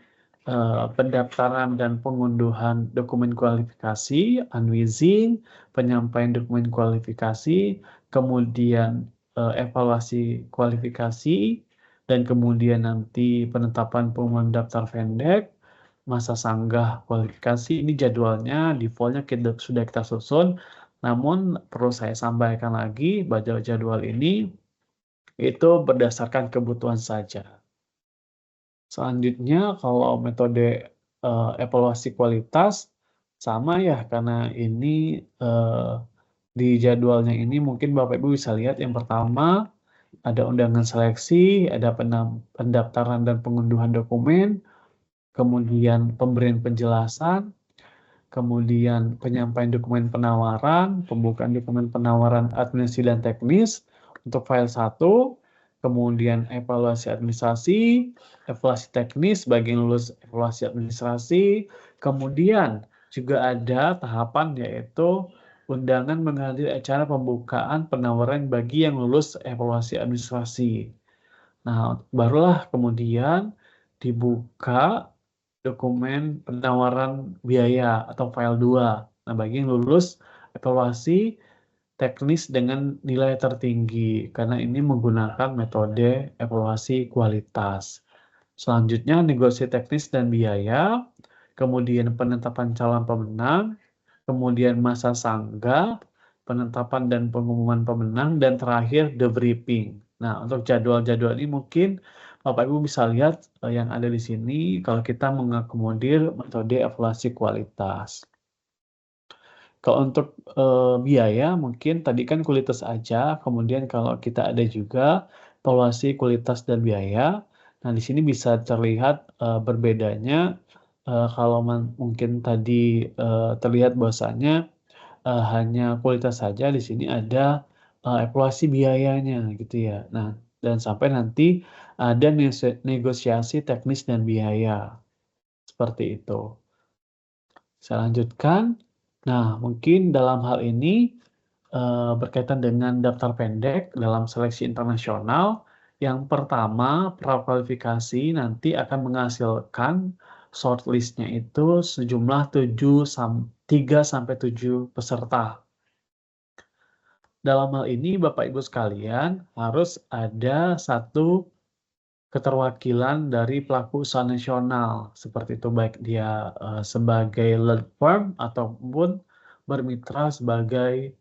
pendaftaran dan pengunduhan dokumen kualifikasi, unwizing, penyampaian dokumen kualifikasi, kemudian evaluasi kualifikasi, dan kemudian nanti penetapan pengumuman daftar pendek, masa sanggah kualifikasi. Ini jadwalnya, defaultnya sudah kita susun. Namun perlu saya sampaikan lagi, bahwa jadwal ini itu berdasarkan kebutuhan saja. Selanjutnya kalau metode evaluasi kualitas sama ya, karena ini di jadwalnya ini mungkin Bapak Ibu bisa lihat yang pertama ada undangan seleksi, ada pendaftaran dan pengunduhan dokumen, kemudian pemberian penjelasan, kemudian penyampaian dokumen penawaran, pembukaan dokumen penawaran administrasi dan teknis untuk file 1, kemudian evaluasi administrasi, evaluasi teknis bagi yang lulus evaluasi administrasi, kemudian juga ada tahapan yaitu undangan menghadiri acara pembukaan penawaran bagi yang lulus evaluasi administrasi. Nah, barulah kemudian dibuka dokumen penawaran biaya atau file 2. Nah, bagi yang lulus evaluasi teknis dengan nilai tertinggi, karena ini menggunakan metode evaluasi kualitas. Selanjutnya, negosiasi teknis dan biaya, kemudian penetapan calon pemenang, kemudian masa sanggah, penetapan dan pengumuman pemenang, dan terakhir debriefing. Nah, untuk jadwal-jadwal ini mungkin Bapak Ibu bisa lihat yang ada di sini kalau kita mengakomodir metode evaluasi kualitas. Kalau untuk biaya mungkin tadi kan kualitas aja, kemudian kalau kita ada juga evaluasi kualitas dan biaya. Nah, di sini bisa terlihat berbedanya kalau mungkin tadi terlihat bahwasanya hanya kualitas saja, di sini ada evaluasi biayanya gitu ya. Nah, dan sampai nanti ada negosiasi teknis dan biaya, seperti itu. Saya lanjutkan. Nah, mungkin dalam hal ini berkaitan dengan daftar pendek dalam seleksi internasional, yang pertama prakualifikasi nanti akan menghasilkan shortlist-nya itu sejumlah 3-7 peserta. Dalam hal ini Bapak Ibu sekalian harus ada satu keterwakilan dari pelaku usaha nasional, seperti itu baik dia sebagai lead firm ataupun bermitra sebagai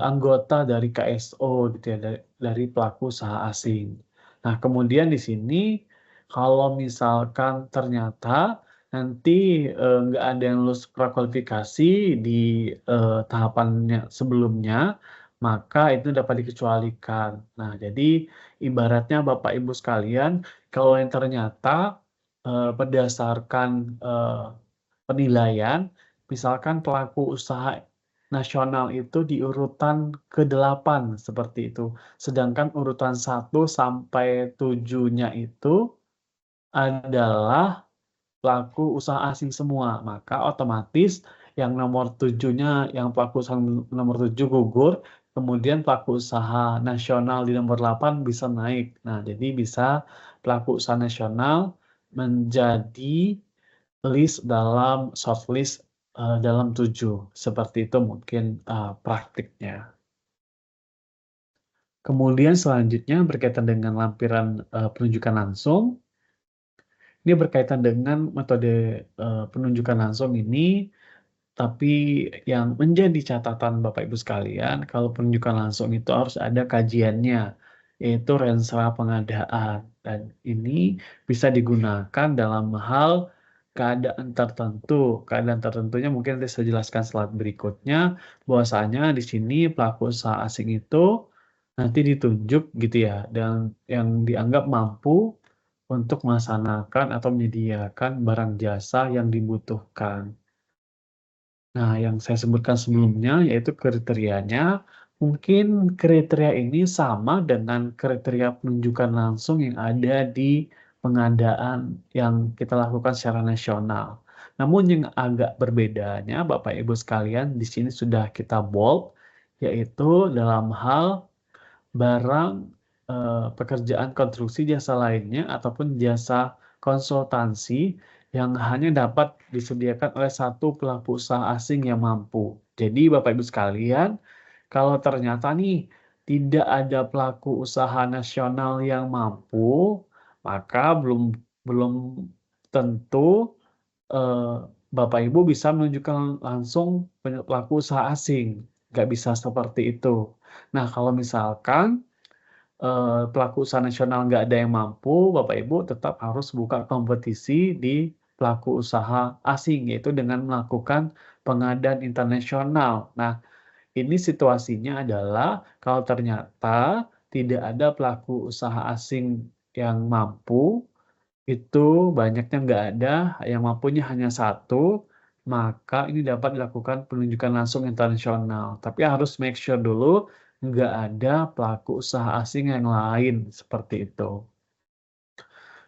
anggota dari KSO gitu ya, dari pelaku usaha asing. Nah, kemudian di sini kalau misalkan ternyata nanti nggak ada yang lulus prakualifikasi di tahapannya sebelumnya, maka itu dapat dikecualikan. Nah, jadi ibaratnya Bapak Ibu sekalian, kalau yang ternyata berdasarkan penilaian, misalkan pelaku usaha nasional itu di urutan ke-8 seperti itu. Sedangkan urutan 1 sampai 7-nya itu adalah pelaku usaha asing semua. Maka otomatis yang nomor 7-nya, yang pelaku usaha nomor 7 gugur, kemudian pelaku usaha nasional di nomor 8 bisa naik. Nah, jadi bisa pelaku usaha nasional menjadi list dalam shortlist dalam 7. Seperti itu mungkin praktiknya. Kemudian selanjutnya berkaitan dengan lampiran penunjukan langsung. Ini berkaitan dengan metode penunjukan langsung ini, tapi yang menjadi catatan Bapak Ibu sekalian, kalau penunjukan langsung itu harus ada kajiannya, yaitu rensra pengadaan. Dan ini bisa digunakan dalam hal keadaan tertentu. Keadaan tertentunya mungkin nanti saya jelaskan slide berikutnya, bahwasanya di sini pelaku usaha asing itu nanti ditunjuk gitu ya, dan yang dianggap mampu untuk melaksanakan atau menyediakan barang jasa yang dibutuhkan. Nah, yang saya sebutkan sebelumnya yaitu kriterianya, mungkin kriteria ini sama dengan kriteria penunjukan langsung yang ada di pengadaan yang kita lakukan secara nasional. Namun yang agak berbedanya, Bapak Ibu sekalian, di sini sudah kita bold, yaitu dalam hal barang pekerjaan konstruksi jasa lainnya ataupun jasa konsultansi yang hanya dapat disediakan oleh satu pelaku usaha asing yang mampu. Jadi Bapak Ibu sekalian, kalau ternyata nih tidak ada pelaku usaha nasional yang mampu, maka belum belum tentu Bapak Ibu bisa menunjukkan langsung pelaku usaha asing. Nggak bisa seperti itu. Nah, kalau misalkan pelaku usaha nasional nggak ada yang mampu, Bapak Ibu tetap harus buka kompetisi di pelaku usaha asing, yaitu dengan melakukan pengadaan internasional. Nah, ini situasinya adalah kalau ternyata tidak ada pelaku usaha asing yang mampu, itu banyaknya nggak ada, yang mampunya hanya satu, maka ini dapat dilakukan penunjukan langsung internasional. Tapi harus make sure dulu nggak ada pelaku usaha asing yang lain seperti itu.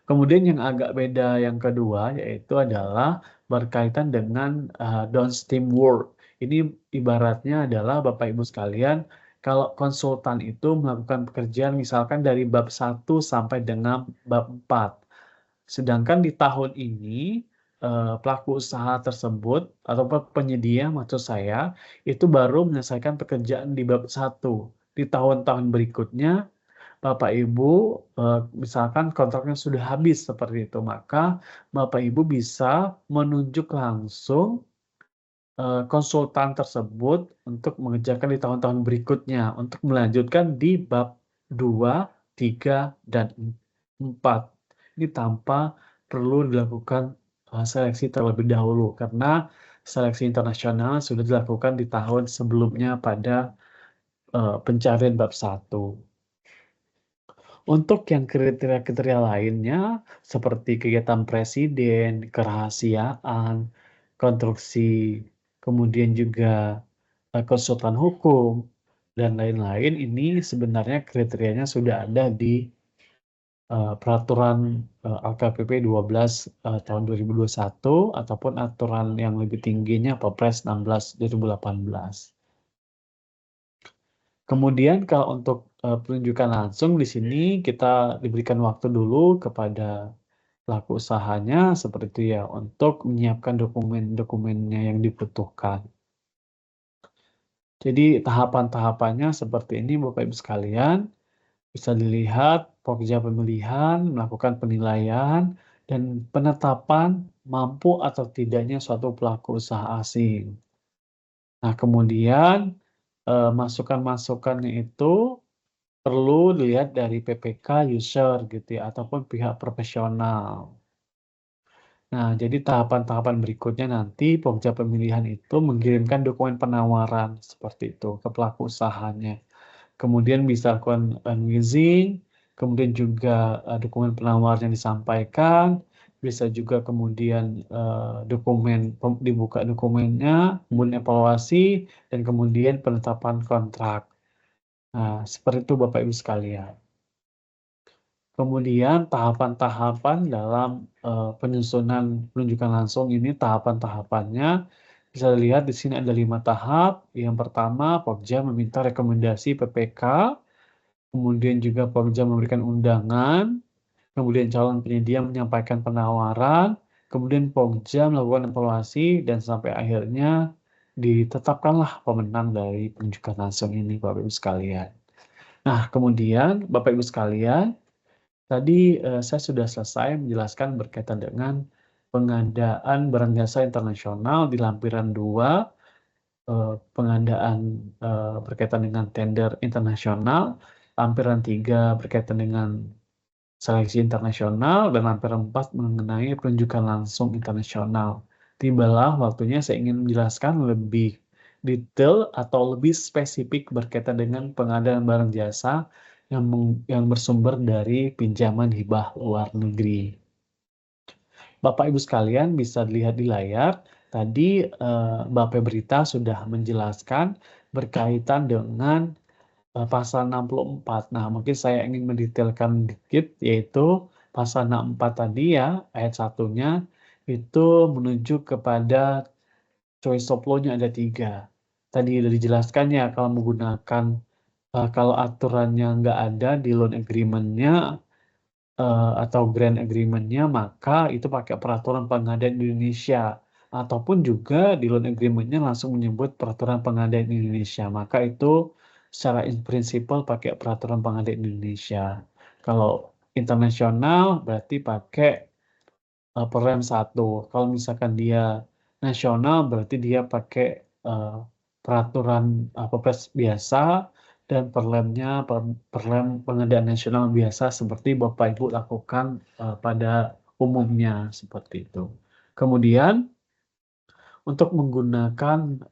Kemudian yang agak beda yang kedua yaitu adalah berkaitan dengan downstream work. Ini ibaratnya adalah Bapak Ibu sekalian, kalau konsultan itu melakukan pekerjaan misalkan dari bab 1 sampai dengan bab 4. Sedangkan di tahun ini pelaku usaha tersebut atau penyedia maksud saya itu baru menyelesaikan pekerjaan di bab 1. Di tahun-tahun berikutnya Bapak Ibu misalkan kontraknya sudah habis seperti itu, maka Bapak Ibu bisa menunjuk langsung konsultan tersebut untuk mengerjakan di tahun-tahun berikutnya untuk melanjutkan di bab 2, 3, dan 4. Ini tanpa perlu dilakukan seleksi terlebih dahulu karena seleksi internasional sudah dilakukan di tahun sebelumnya pada pencarian bab 1. Untuk yang kriteria-kriteria lainnya, seperti kegiatan presiden, kerahasiaan, konstruksi, kemudian juga konsultan hukum, dan lain-lain, ini sebenarnya kriterianya sudah ada di peraturan AKPP 12 tahun 2021 ataupun aturan yang lebih tingginya Perpres 16 2018. Kemudian kalau untuk penunjukan langsung di sini kita diberikan waktu dulu kepada pelaku usahanya seperti itu ya untuk menyiapkan dokumen-dokumennya yang dibutuhkan. Jadi tahapan-tahapannya seperti ini Bapak Ibu sekalian, bisa dilihat pokja pemilihan, melakukan penilaian, dan penetapan mampu atau tidaknya suatu pelaku usaha asing. Nah kemudian masukan-masukannya itu perlu dilihat dari PPK user gitu ya, ataupun pihak profesional. Nah, jadi tahapan-tahapan berikutnya nanti pokja pemilihan itu mengirimkan dokumen penawaran seperti itu ke pelaku usahanya. Kemudian bisa lakukan leasing, kemudian juga dokumen penawaran yang disampaikan, bisa juga kemudian dibuka dokumennya, kemudian evaluasi, dan kemudian penetapan kontrak. Nah, seperti itu Bapak Ibu sekalian. Kemudian tahapan-tahapan dalam penyusunan penunjukan langsung ini tahapan-tahapannya bisa dilihat di sini ada 5 tahap. Yang pertama, Pokja meminta rekomendasi PPK, kemudian juga Pokja memberikan undangan, kemudian calon penyedia menyampaikan penawaran, kemudian Pokja melakukan evaluasi, dan sampai akhirnya ditetapkanlah pemenang dari penunjukan langsung ini, Bapak Ibu sekalian. Nah, kemudian Bapak Ibu sekalian, tadi saya sudah selesai menjelaskan berkaitan dengan pengadaan barang jasa internasional di lampiran 2, pengadaan berkaitan dengan tender internasional, lampiran 3 berkaitan dengan seleksi internasional, dan lampiran 4 mengenai penunjukan langsung internasional. Tibalah waktunya saya ingin menjelaskan lebih detail atau lebih spesifik berkaitan dengan pengadaan barang jasa yang bersumber dari pinjaman hibah luar negeri. Bapak Ibu sekalian bisa dilihat di layar, tadi Bapak Berita sudah menjelaskan berkaitan dengan pasal 64. Nah, mungkin saya ingin mendetailkan dikit, yaitu pasal 64 tadi ya, ayat 1-nya, itu menuju kepada choice of law-nya ada 3. Tadi sudah dijelaskan ya, kalau menggunakan Kalau aturannya nggak ada di loan agreement-nya atau grant agreement-nya, maka itu pakai peraturan pengadaan Indonesia. Ataupun juga di loan agreement-nya langsung menyebut peraturan pengadaan Indonesia. Maka itu secara in principle pakai peraturan pengadaan Indonesia. Kalau internasional berarti pakai Perlem 1. Kalau misalkan dia nasional berarti dia pakai peraturan Perpres biasa dan perlemnya perlem pengadaan nasional biasa seperti Bapak Ibu lakukan pada umumnya seperti itu. Kemudian untuk menggunakan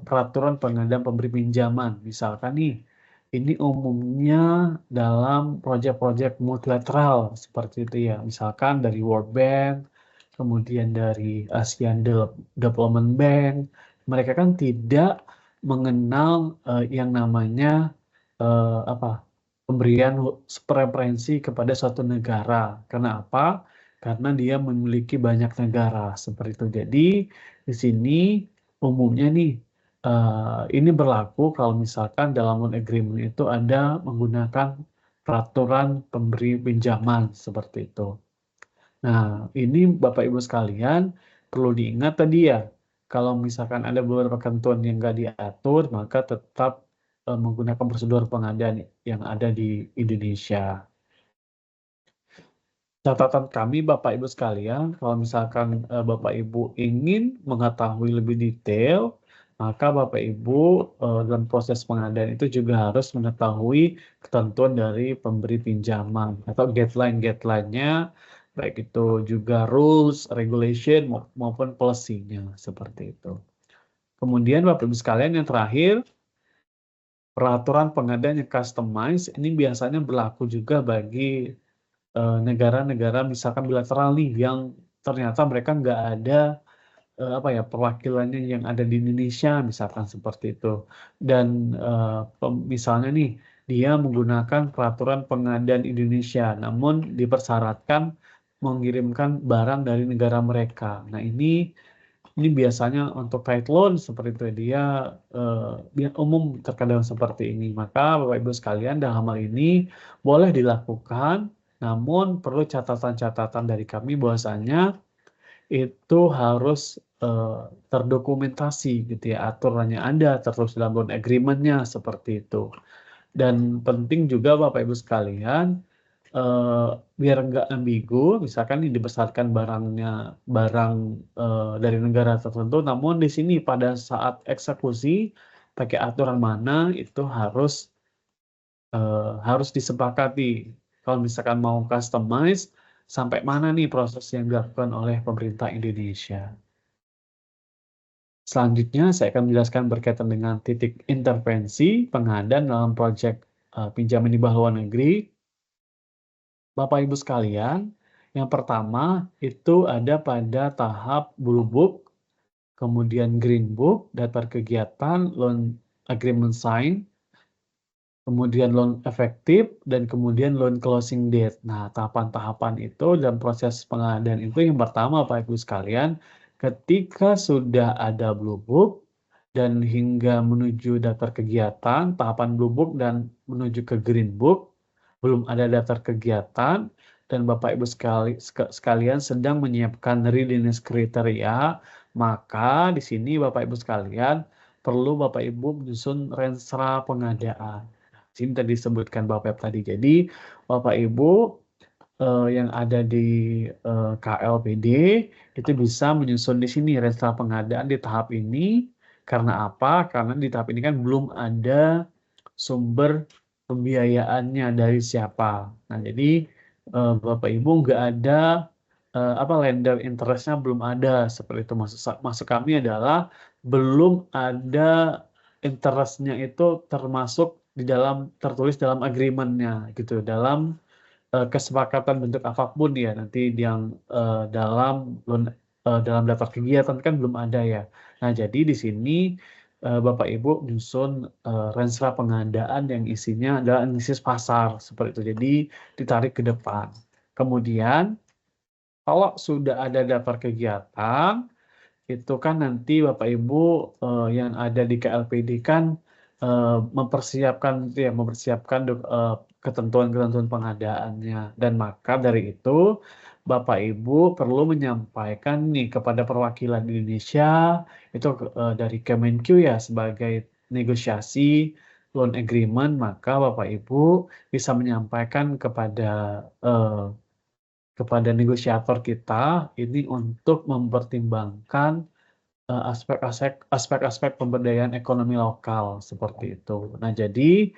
peraturan pengadaan pemberi pinjaman, misalkan nih, ini umumnya dalam proyek-proyek multilateral seperti itu ya, misalkan dari World Bank, kemudian dari ASEAN Development Bank, mereka kan tidak mengenal yang namanya pemberian preferensi kepada suatu negara. Karena apa? Karena dia memiliki banyak negara seperti itu. Jadi di sini umumnya nih ini berlaku kalau misalkan dalam loan agreement itu ada menggunakan peraturan pemberi pinjaman seperti itu. Nah, ini Bapak Ibu sekalian perlu diingat tadi ya, kalau misalkan ada beberapa ketentuan yang nggak diatur, maka tetap menggunakan prosedur pengadaan yang ada di Indonesia. Catatan kami Bapak Ibu sekalian, kalau misalkan Bapak Ibu ingin mengetahui lebih detail, maka Bapak Ibu dalam proses pengadaan itu juga harus mengetahui ketentuan dari pemberi pinjaman atau guideline-nya, baik itu juga rules, regulation maupun policy-nya seperti itu. Kemudian Bapak Ibu sekalian yang terakhir, peraturan pengadaan yang customized ini biasanya berlaku juga bagi negara-negara misalkan bilateral nih yang ternyata mereka nggak ada perwakilannya yang ada di Indonesia misalkan seperti itu dan misalnya nih dia menggunakan peraturan pengadaan Indonesia namun dipersyaratkan mengirimkan barang dari negara mereka. Nah ini biasanya untuk trade loan seperti itu dia umum terkadang seperti ini. Maka Bapak Ibu sekalian dalam hal ini boleh dilakukan, namun perlu catatan-catatan dari kami bahwasanya itu harus terdokumentasi gitu ya, aturannya ada terus dalam loan agreement-nya seperti itu. Dan penting juga Bapak Ibu sekalian biar nggak ambigu, misalkan ini dibesarkan barang dari negara tertentu, namun di sini pada saat eksekusi pakai aturan mana itu harus disepakati. Kalau misalkan mau customize, sampai mana nih proses yang dilakukan oleh pemerintah Indonesia. Selanjutnya saya akan menjelaskan berkaitan dengan titik intervensi pengadaan dalam proyek pinjaman di bawah luar negeri. Bapak Ibu sekalian, yang pertama itu ada pada tahap Blue Book, kemudian Green Book, daftar kegiatan, loan agreement sign, kemudian loan efektif, dan kemudian loan closing date. Nah, tahapan-tahapan itu dalam proses pengadaan itu yang pertama Bapak Ibu sekalian, ketika sudah ada Blue Book dan hingga menuju daftar kegiatan, tahapan Blue Book dan menuju ke Green Book, belum ada daftar kegiatan, dan Bapak Ibu sekalian sedang menyiapkan readiness kriteria, maka di sini Bapak Ibu sekalian perlu Bapak Ibu menyusun rensra pengadaan. Sini tadi disebutkan Bapak tadi. Jadi Bapak Ibu yang ada di KLPD itu bisa menyusun di sini rensra pengadaan di tahap ini. Karena apa? Karena di tahap ini kan belum ada sumber pembiayaannya dari siapa. Nah, jadi Bapak Ibu nggak ada lender interest-nya belum ada seperti itu. Maksud kami adalah belum ada interest-nya itu termasuk tertulis dalam agreement-nya gitu, dalam kesepakatan bentuk apapun ya nanti yang dalam daftar kegiatan kan belum ada ya. Nah, jadi di sini Bapak Ibu menyusun rensra pengadaan yang isinya adalah analisis pasar seperti itu. Jadi ditarik ke depan. Kemudian kalau sudah ada daftar kegiatan itu kan nanti Bapak Ibu yang ada di KLPD kan mempersiapkan gitu ya, ketentuan-ketentuan pengadaannya. Dan maka dari itu Bapak Ibu perlu menyampaikan nih kepada perwakilan Indonesia itu dari Kemenq ya sebagai negosiasi loan agreement, maka Bapak Ibu bisa menyampaikan kepada negosiator kita ini untuk mempertimbangkan aspek-aspek pemberdayaan ekonomi lokal seperti itu. Nah, jadi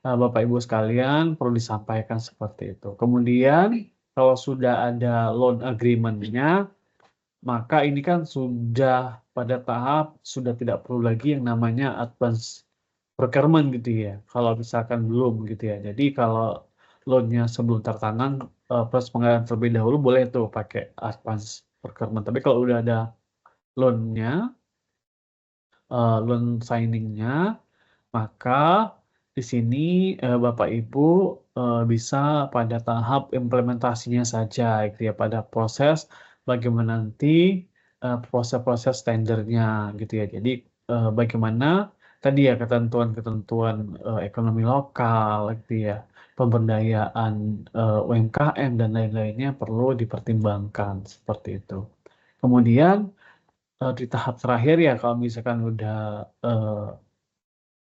Bapak Ibu sekalian perlu disampaikan seperti itu. Kemudian kalau sudah ada loan agreement-nya, maka ini kan sudah pada tahap sudah tidak perlu lagi yang namanya advance procurement gitu ya. Kalau misalkan belum gitu ya. Jadi kalau loan-nya sebelum tertanam proses pengadaan terlebih dahulu boleh tuh pakai advance procurement. Tapi kalau udah ada loan-nya, loan signing-nya, maka di sini Bapak Ibu bisa pada tahap implementasinya saja, gitu ya, pada proses bagaimana nanti proses-proses tendernya, gitu ya. Jadi bagaimana tadi ya ketentuan-ketentuan ekonomi lokal, gitu ya, pemberdayaan UMKM dan lain-lainnya perlu dipertimbangkan seperti itu. Kemudian di tahap terakhir ya kalau misalkan udah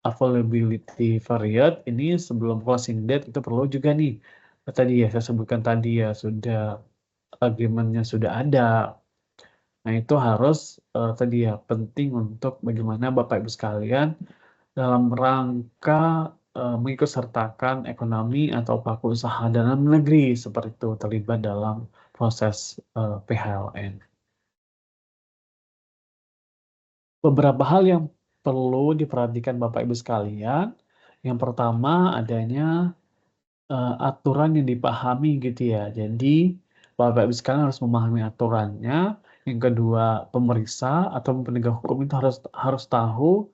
availability period ini sebelum closing date itu perlu juga nih tadi ya saya sebutkan tadi ya sudah agreement-nya sudah ada. Nah, itu harus tadi ya penting untuk bagaimana Bapak Ibu sekalian dalam rangka mengikutsertakan ekonomi atau pelaku usaha dalam negeri seperti itu terlibat dalam proses PHLN. Beberapa hal yang perlu diperhatikan Bapak Ibu sekalian, yang pertama adanya aturan yang dipahami gitu ya. Jadi Bapak Ibu sekalian harus memahami aturannya. Yang kedua, pemeriksa atau penegak hukum itu harus tahu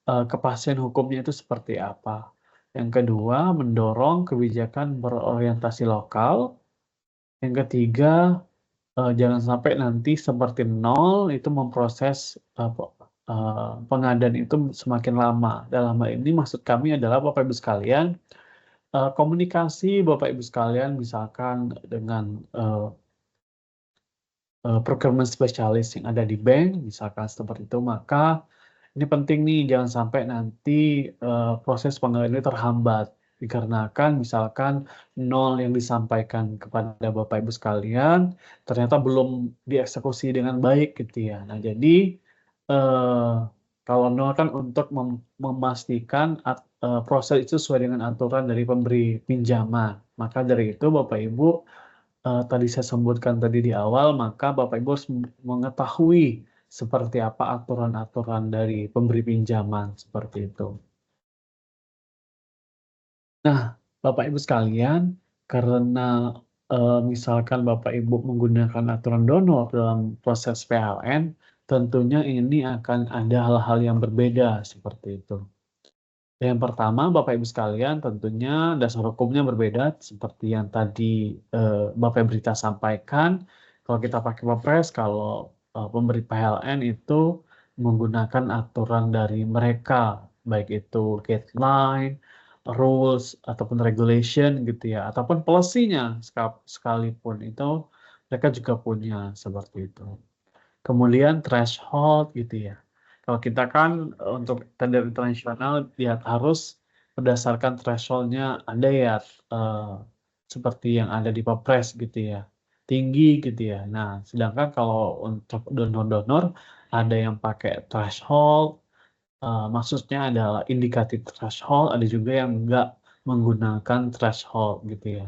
kepastian hukumnya itu seperti apa. Yang kedua, mendorong kebijakan berorientasi lokal. Yang ketiga, jangan sampai nanti seperti nol itu memproses pengadaan itu semakin lama. Dalam hal ini maksud kami adalah Bapak Ibu sekalian, komunikasi Bapak Ibu sekalian misalkan dengan procurement spesialis yang ada di bank, misalkan seperti itu, maka ini penting nih jangan sampai nanti proses pengadaan ini terhambat dikarenakan misalkan nol yang disampaikan kepada Bapak Ibu sekalian ternyata belum dieksekusi dengan baik gitu ya. Nah, jadi kalau nol kan untuk memastikan proses itu sesuai dengan aturan dari pemberi pinjaman. Maka dari itu Bapak Ibu tadi saya sebutkan tadi di awal, maka Bapak Ibu harus mengetahui seperti apa aturan-aturan dari pemberi pinjaman seperti itu. Nah, Bapak Ibu sekalian, karena misalkan Bapak Ibu menggunakan aturan donor dalam proses PLN, tentunya ini akan ada hal-hal yang berbeda seperti itu. Yang pertama, Bapak Ibu sekalian, tentunya dasar hukumnya berbeda seperti yang tadi Bapak Berita sampaikan. Kalau kita pakai Perpres, kalau pemberi PLN itu menggunakan aturan dari mereka, baik itu guideline, rules, ataupun regulation gitu ya, ataupun policy-nya sekalipun itu mereka juga punya seperti itu. Kemudian threshold gitu ya. Kalau kita kan untuk tender internasional lihat harus berdasarkan threshold-nya ada ya seperti yang ada di Perpres gitu ya. Tinggi gitu ya. Nah, sedangkan kalau untuk donor-donor ada yang pakai threshold, maksudnya adalah indikatif threshold, ada juga yang enggak menggunakan threshold gitu ya.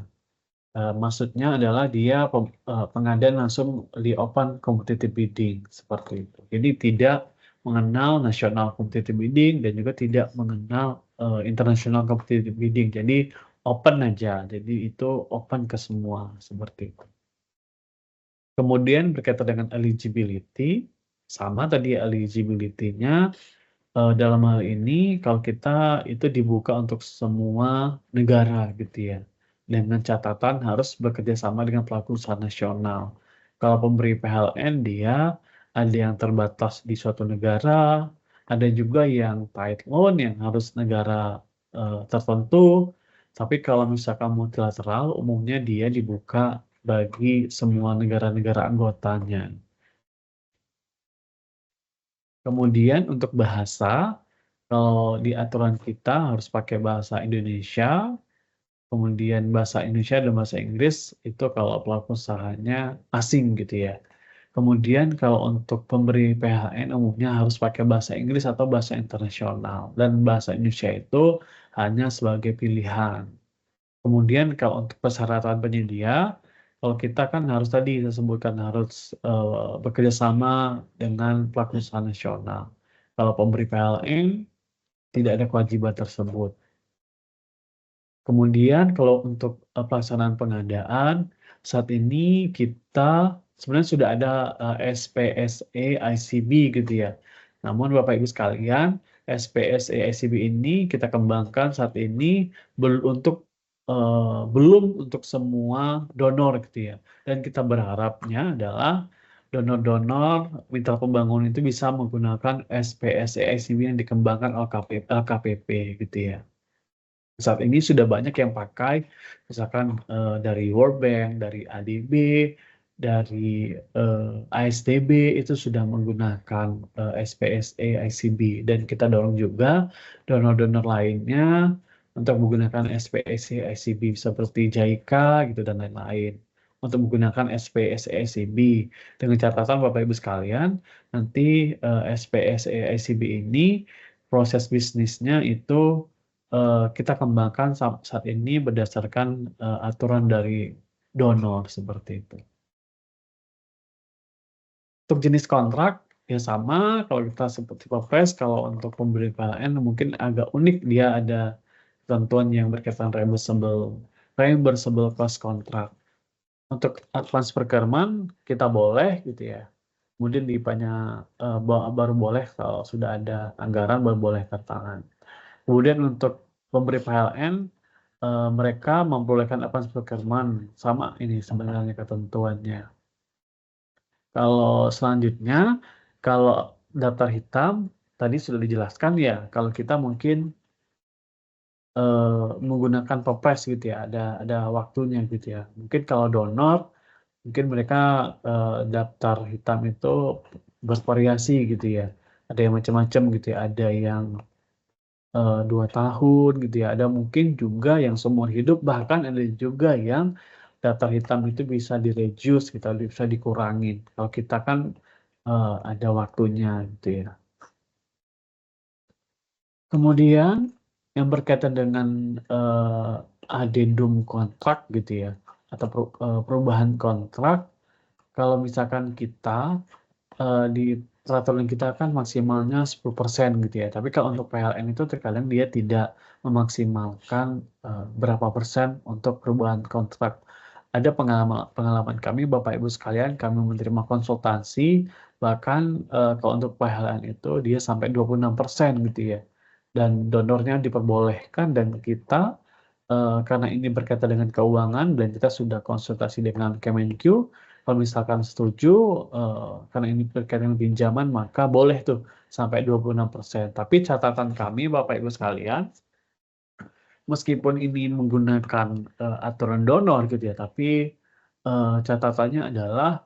Maksudnya adalah dia pengadaan langsung di open competitive bidding seperti itu. Jadi tidak mengenal national competitive bidding dan juga tidak mengenal international competitive bidding. Jadi open aja. Jadi itu open ke semua seperti itu. Kemudian berkaitan dengan eligibility, sama tadi eligibility-nya dalam hal ini kalau kita itu dibuka untuk semua negara gitu ya. Dengan catatan harus bekerja sama dengan pelaku usaha nasional. Kalau pemberi PLN dia ada yang terbatas di suatu negara, Ada juga yang tight loan yang harus negara tertentu, tapi kalau misalkan multilateral, umumnya dia dibuka bagi semua negara-negara anggotanya. Kemudian untuk bahasa, kalau di aturan kita harus pakai bahasa Indonesia, kemudian bahasa Indonesia dan bahasa Inggris itu kalau pelaku usahanya asing gitu ya. Kemudian kalau untuk pemberi PHN umumnya harus pakai bahasa Inggris atau bahasa internasional. Dan bahasa Indonesia itu hanya sebagai pilihan. Kemudian kalau untuk persyaratan penyedia, kalau kita kan harus tadi saya sebutkan harus bekerja sama dengan pelaku usaha nasional. Kalau pemberi PLN tidak ada kewajiban tersebut. Kemudian kalau untuk pelaksanaan pengadaan, saat ini kita sebenarnya sudah ada SPSE ICB gitu ya. Namun Bapak Ibu sekalian, SPSE ICB ini kita kembangkan saat ini belum untuk semua donor gitu ya. Dan kita berharapnya adalah donor-donor mitra pembangunan itu bisa menggunakan SPSE ICB yang dikembangkan LKPP gitu ya. Saat ini sudah banyak yang pakai, misalkan dari World Bank, dari ADB, dari ASDB itu sudah menggunakan SPSE ICB, dan kita dorong juga donor-donor lainnya untuk menggunakan SPSE ICB seperti JICA gitu dan lain-lain untuk menggunakan SPSE ICB. Dengan catatan Bapak Ibu sekalian, nanti SPSE ICB ini proses bisnisnya itu kita kembangkan saat ini berdasarkan aturan dari donor seperti itu. Untuk jenis kontrak ya sama, kalau kita seperti Perpres, kalau untuk pemberi PLN mungkin agak unik, dia ada ketentuan yang berkaitan reimbursable cost contract. Untuk advance procurement kita boleh gitu ya. Kemudian di baru boleh kalau sudah ada anggaran baru boleh tertangan. Kemudian untuk pemberi PLN mereka memperbolehkan advance procurement, sama ini sebenarnya ketentuannya. Kalau selanjutnya, kalau daftar hitam tadi sudah dijelaskan ya, kalau kita mungkin menggunakan Perpres gitu ya, ada waktunya gitu ya. Mungkin kalau donor, mungkin mereka daftar hitam itu bervariasi gitu ya. Ada yang macam-macam gitu ya, ada yang 2 tahun gitu ya, ada mungkin juga yang seumur hidup, bahkan ada juga yang daftar hitam itu bisa di-reduce gitu, bisa dikurangin. Kalau kita kan ada waktunya gitu ya. Kemudian yang berkaitan dengan addendum kontrak gitu ya, atau perubahan kontrak, kalau misalkan kita di peraturan kita kan maksimalnya 10% gitu ya. Tapi kalau untuk PLN itu terkadang dia tidak memaksimalkan berapa persen untuk perubahan kontrak. Ada pengalaman kami, Bapak Ibu sekalian, kami menerima konsultasi, bahkan kalau untuk PLN itu dia sampai 26% gitu ya. Dan donornya diperbolehkan, dan kita karena ini berkaitan dengan keuangan dan kita sudah konsultasi dengan Kemenq, kalau misalkan setuju, karena ini berkaitan dengan pinjaman, maka boleh tuh sampai 26%. Tapi catatan kami, Bapak Ibu sekalian, meskipun ini menggunakan aturan donor gitu ya, tapi catatannya adalah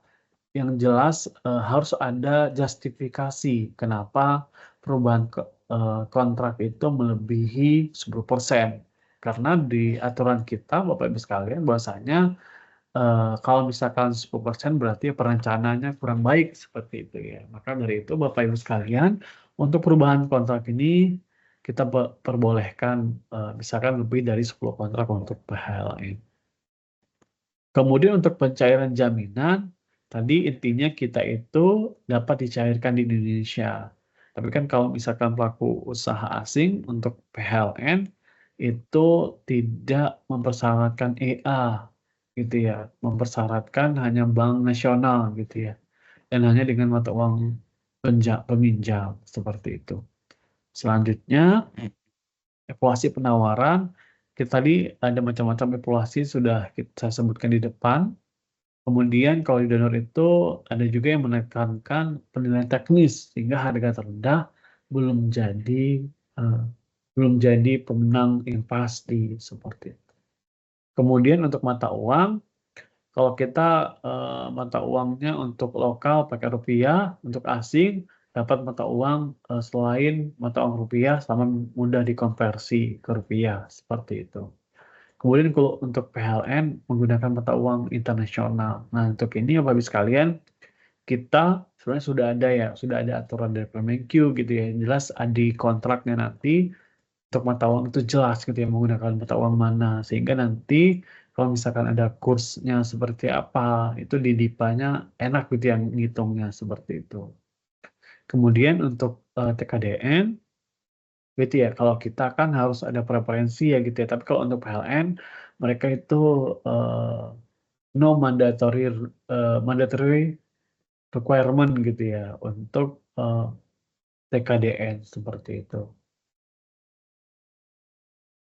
yang jelas harus ada justifikasi kenapa perubahan kontrak itu melebihi 10%. Karena di aturan kita, Bapak Ibu sekalian, bahwasanya kalau misalkan 10% berarti perencanaannya kurang baik seperti itu ya. Maka dari itu Bapak Ibu sekalian, untuk perubahan kontrak ini kita perbolehkan misalkan lebih dari 10 kontrak untuk PLN. Kemudian untuk pencairan jaminan, tadi intinya kita itu dapat dicairkan di Indonesia. Tapi kan kalau misalkan pelaku usaha asing untuk PLN itu tidak mempersyaratkan EA gitu ya, mempersyaratkan hanya bank nasional gitu ya, dan hanya dengan mata uang peminjam seperti itu. Selanjutnya, evaluasi penawaran, kita tadi ada macam-macam evaluasi sudah saya sebutkan di depan. Kemudian kalau di donor itu ada juga yang menekankan penilaian teknis sehingga harga terendah belum jadi eh, belum jadi pemenang yang pasti seperti itu. Kemudian untuk mata uang, kalau kita mata uangnya untuk lokal pakai rupiah, untuk asing dapat mata uang selain mata uang rupiah sama mudah dikonversi ke rupiah seperti itu. Kemudian kalau untuk PLN menggunakan mata uang internasional. Nah, untuk ini Bapak Ibu sekalian, kita sebenarnya sudah ada aturan dari Kemenq gitu ya. Jelas di kontraknya nanti untuk mata uang itu jelas gitu ya menggunakan mata uang mana, sehingga nanti kalau misalkan ada kursnya seperti apa itu di DIPA-nya enak gitu yang ngitungnya seperti itu. Kemudian untuk TKDN gitu ya, kalau kita kan harus ada preferensi ya gitu ya, tapi kalau untuk PLN mereka itu eh, no mandatory requirement gitu ya untuk TKDN seperti itu.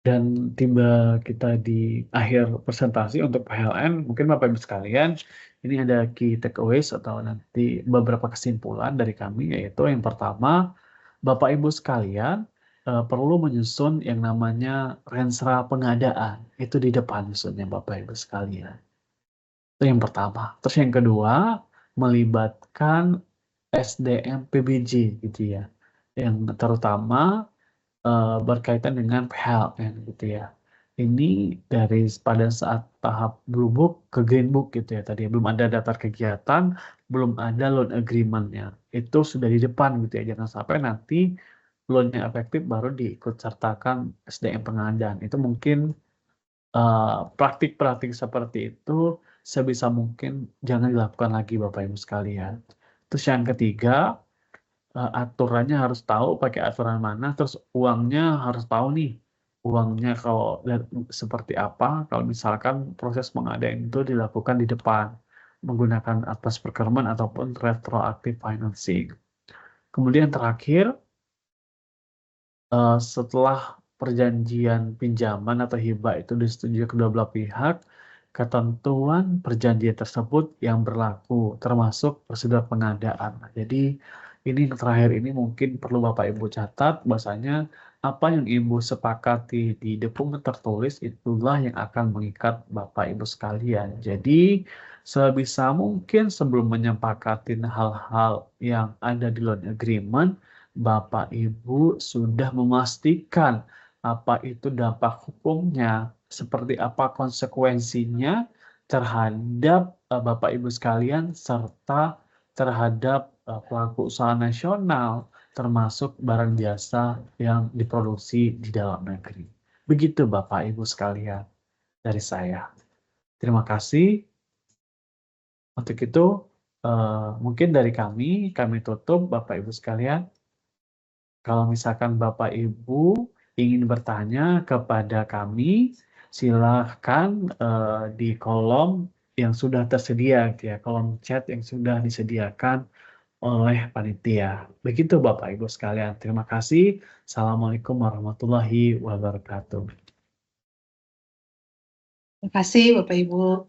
Dan tiba kita di akhir presentasi untuk PLN, mungkin Bapak Ibu sekalian, ini ada key takeaways atau nanti beberapa kesimpulan dari kami, yaitu yang pertama, Bapak Ibu sekalian perlu menyusun yang namanya rensra pengadaan. Itu di depan nyusunnya Bapak Ibu sekalian. Itu yang pertama. Terus yang kedua, melibatkan SDM PBJ gitu ya. Yang terutama berkaitan dengan PLN gitu ya. Ini dari pada saat tahap Blue Book ke Green Book gitu ya tadi. Belum ada daftar kegiatan, belum ada loan agreement-nya. Itu sudah di depan gitu ya. Jangan sampai nanti loan-nya efektif baru diikut sertakan SDM pengadaan. Itu mungkin praktik-praktik seperti itu sebisa mungkin jangan dilakukan lagi Bapak Ibu sekalian. Terus yang ketiga, aturannya harus tahu pakai aturan mana, terus uangnya harus tahu nih. Uangnya kalau seperti apa, kalau misalkan proses pengadaan itu dilakukan di depan menggunakan atas procurement ataupun retroactive financing. Kemudian terakhir, setelah perjanjian pinjaman atau hibah itu disetujui kedua belah pihak, ketentuan perjanjian tersebut yang berlaku, termasuk prosedur pengadaan. Jadi ini yang terakhir ini mungkin perlu Bapak Ibu catat, bahwasanya apa yang Ibu sepakati di dokumen tertulis itulah yang akan mengikat Bapak Ibu sekalian. Jadi sebisa mungkin sebelum menyepakati hal-hal yang ada di loan agreement, Bapak Ibu sudah memastikan apa itu dampak hukumnya, seperti apa konsekuensinya terhadap Bapak Ibu sekalian serta terhadap pelaku usaha nasional termasuk barang jasa yang diproduksi di dalam negeri. Begitu Bapak Ibu sekalian dari saya. Terima kasih. Untuk itu mungkin dari kami tutup Bapak Ibu sekalian. Kalau misalkan Bapak Ibu ingin bertanya kepada kami, silahkan di kolom yang sudah tersedia, gitu ya, kolom chat yang sudah disediakan oleh panitia. Begitu Bapak Ibu sekalian. Terima kasih. Assalamualaikum warahmatullahi wabarakatuh. Terima kasih Bapak Ibu.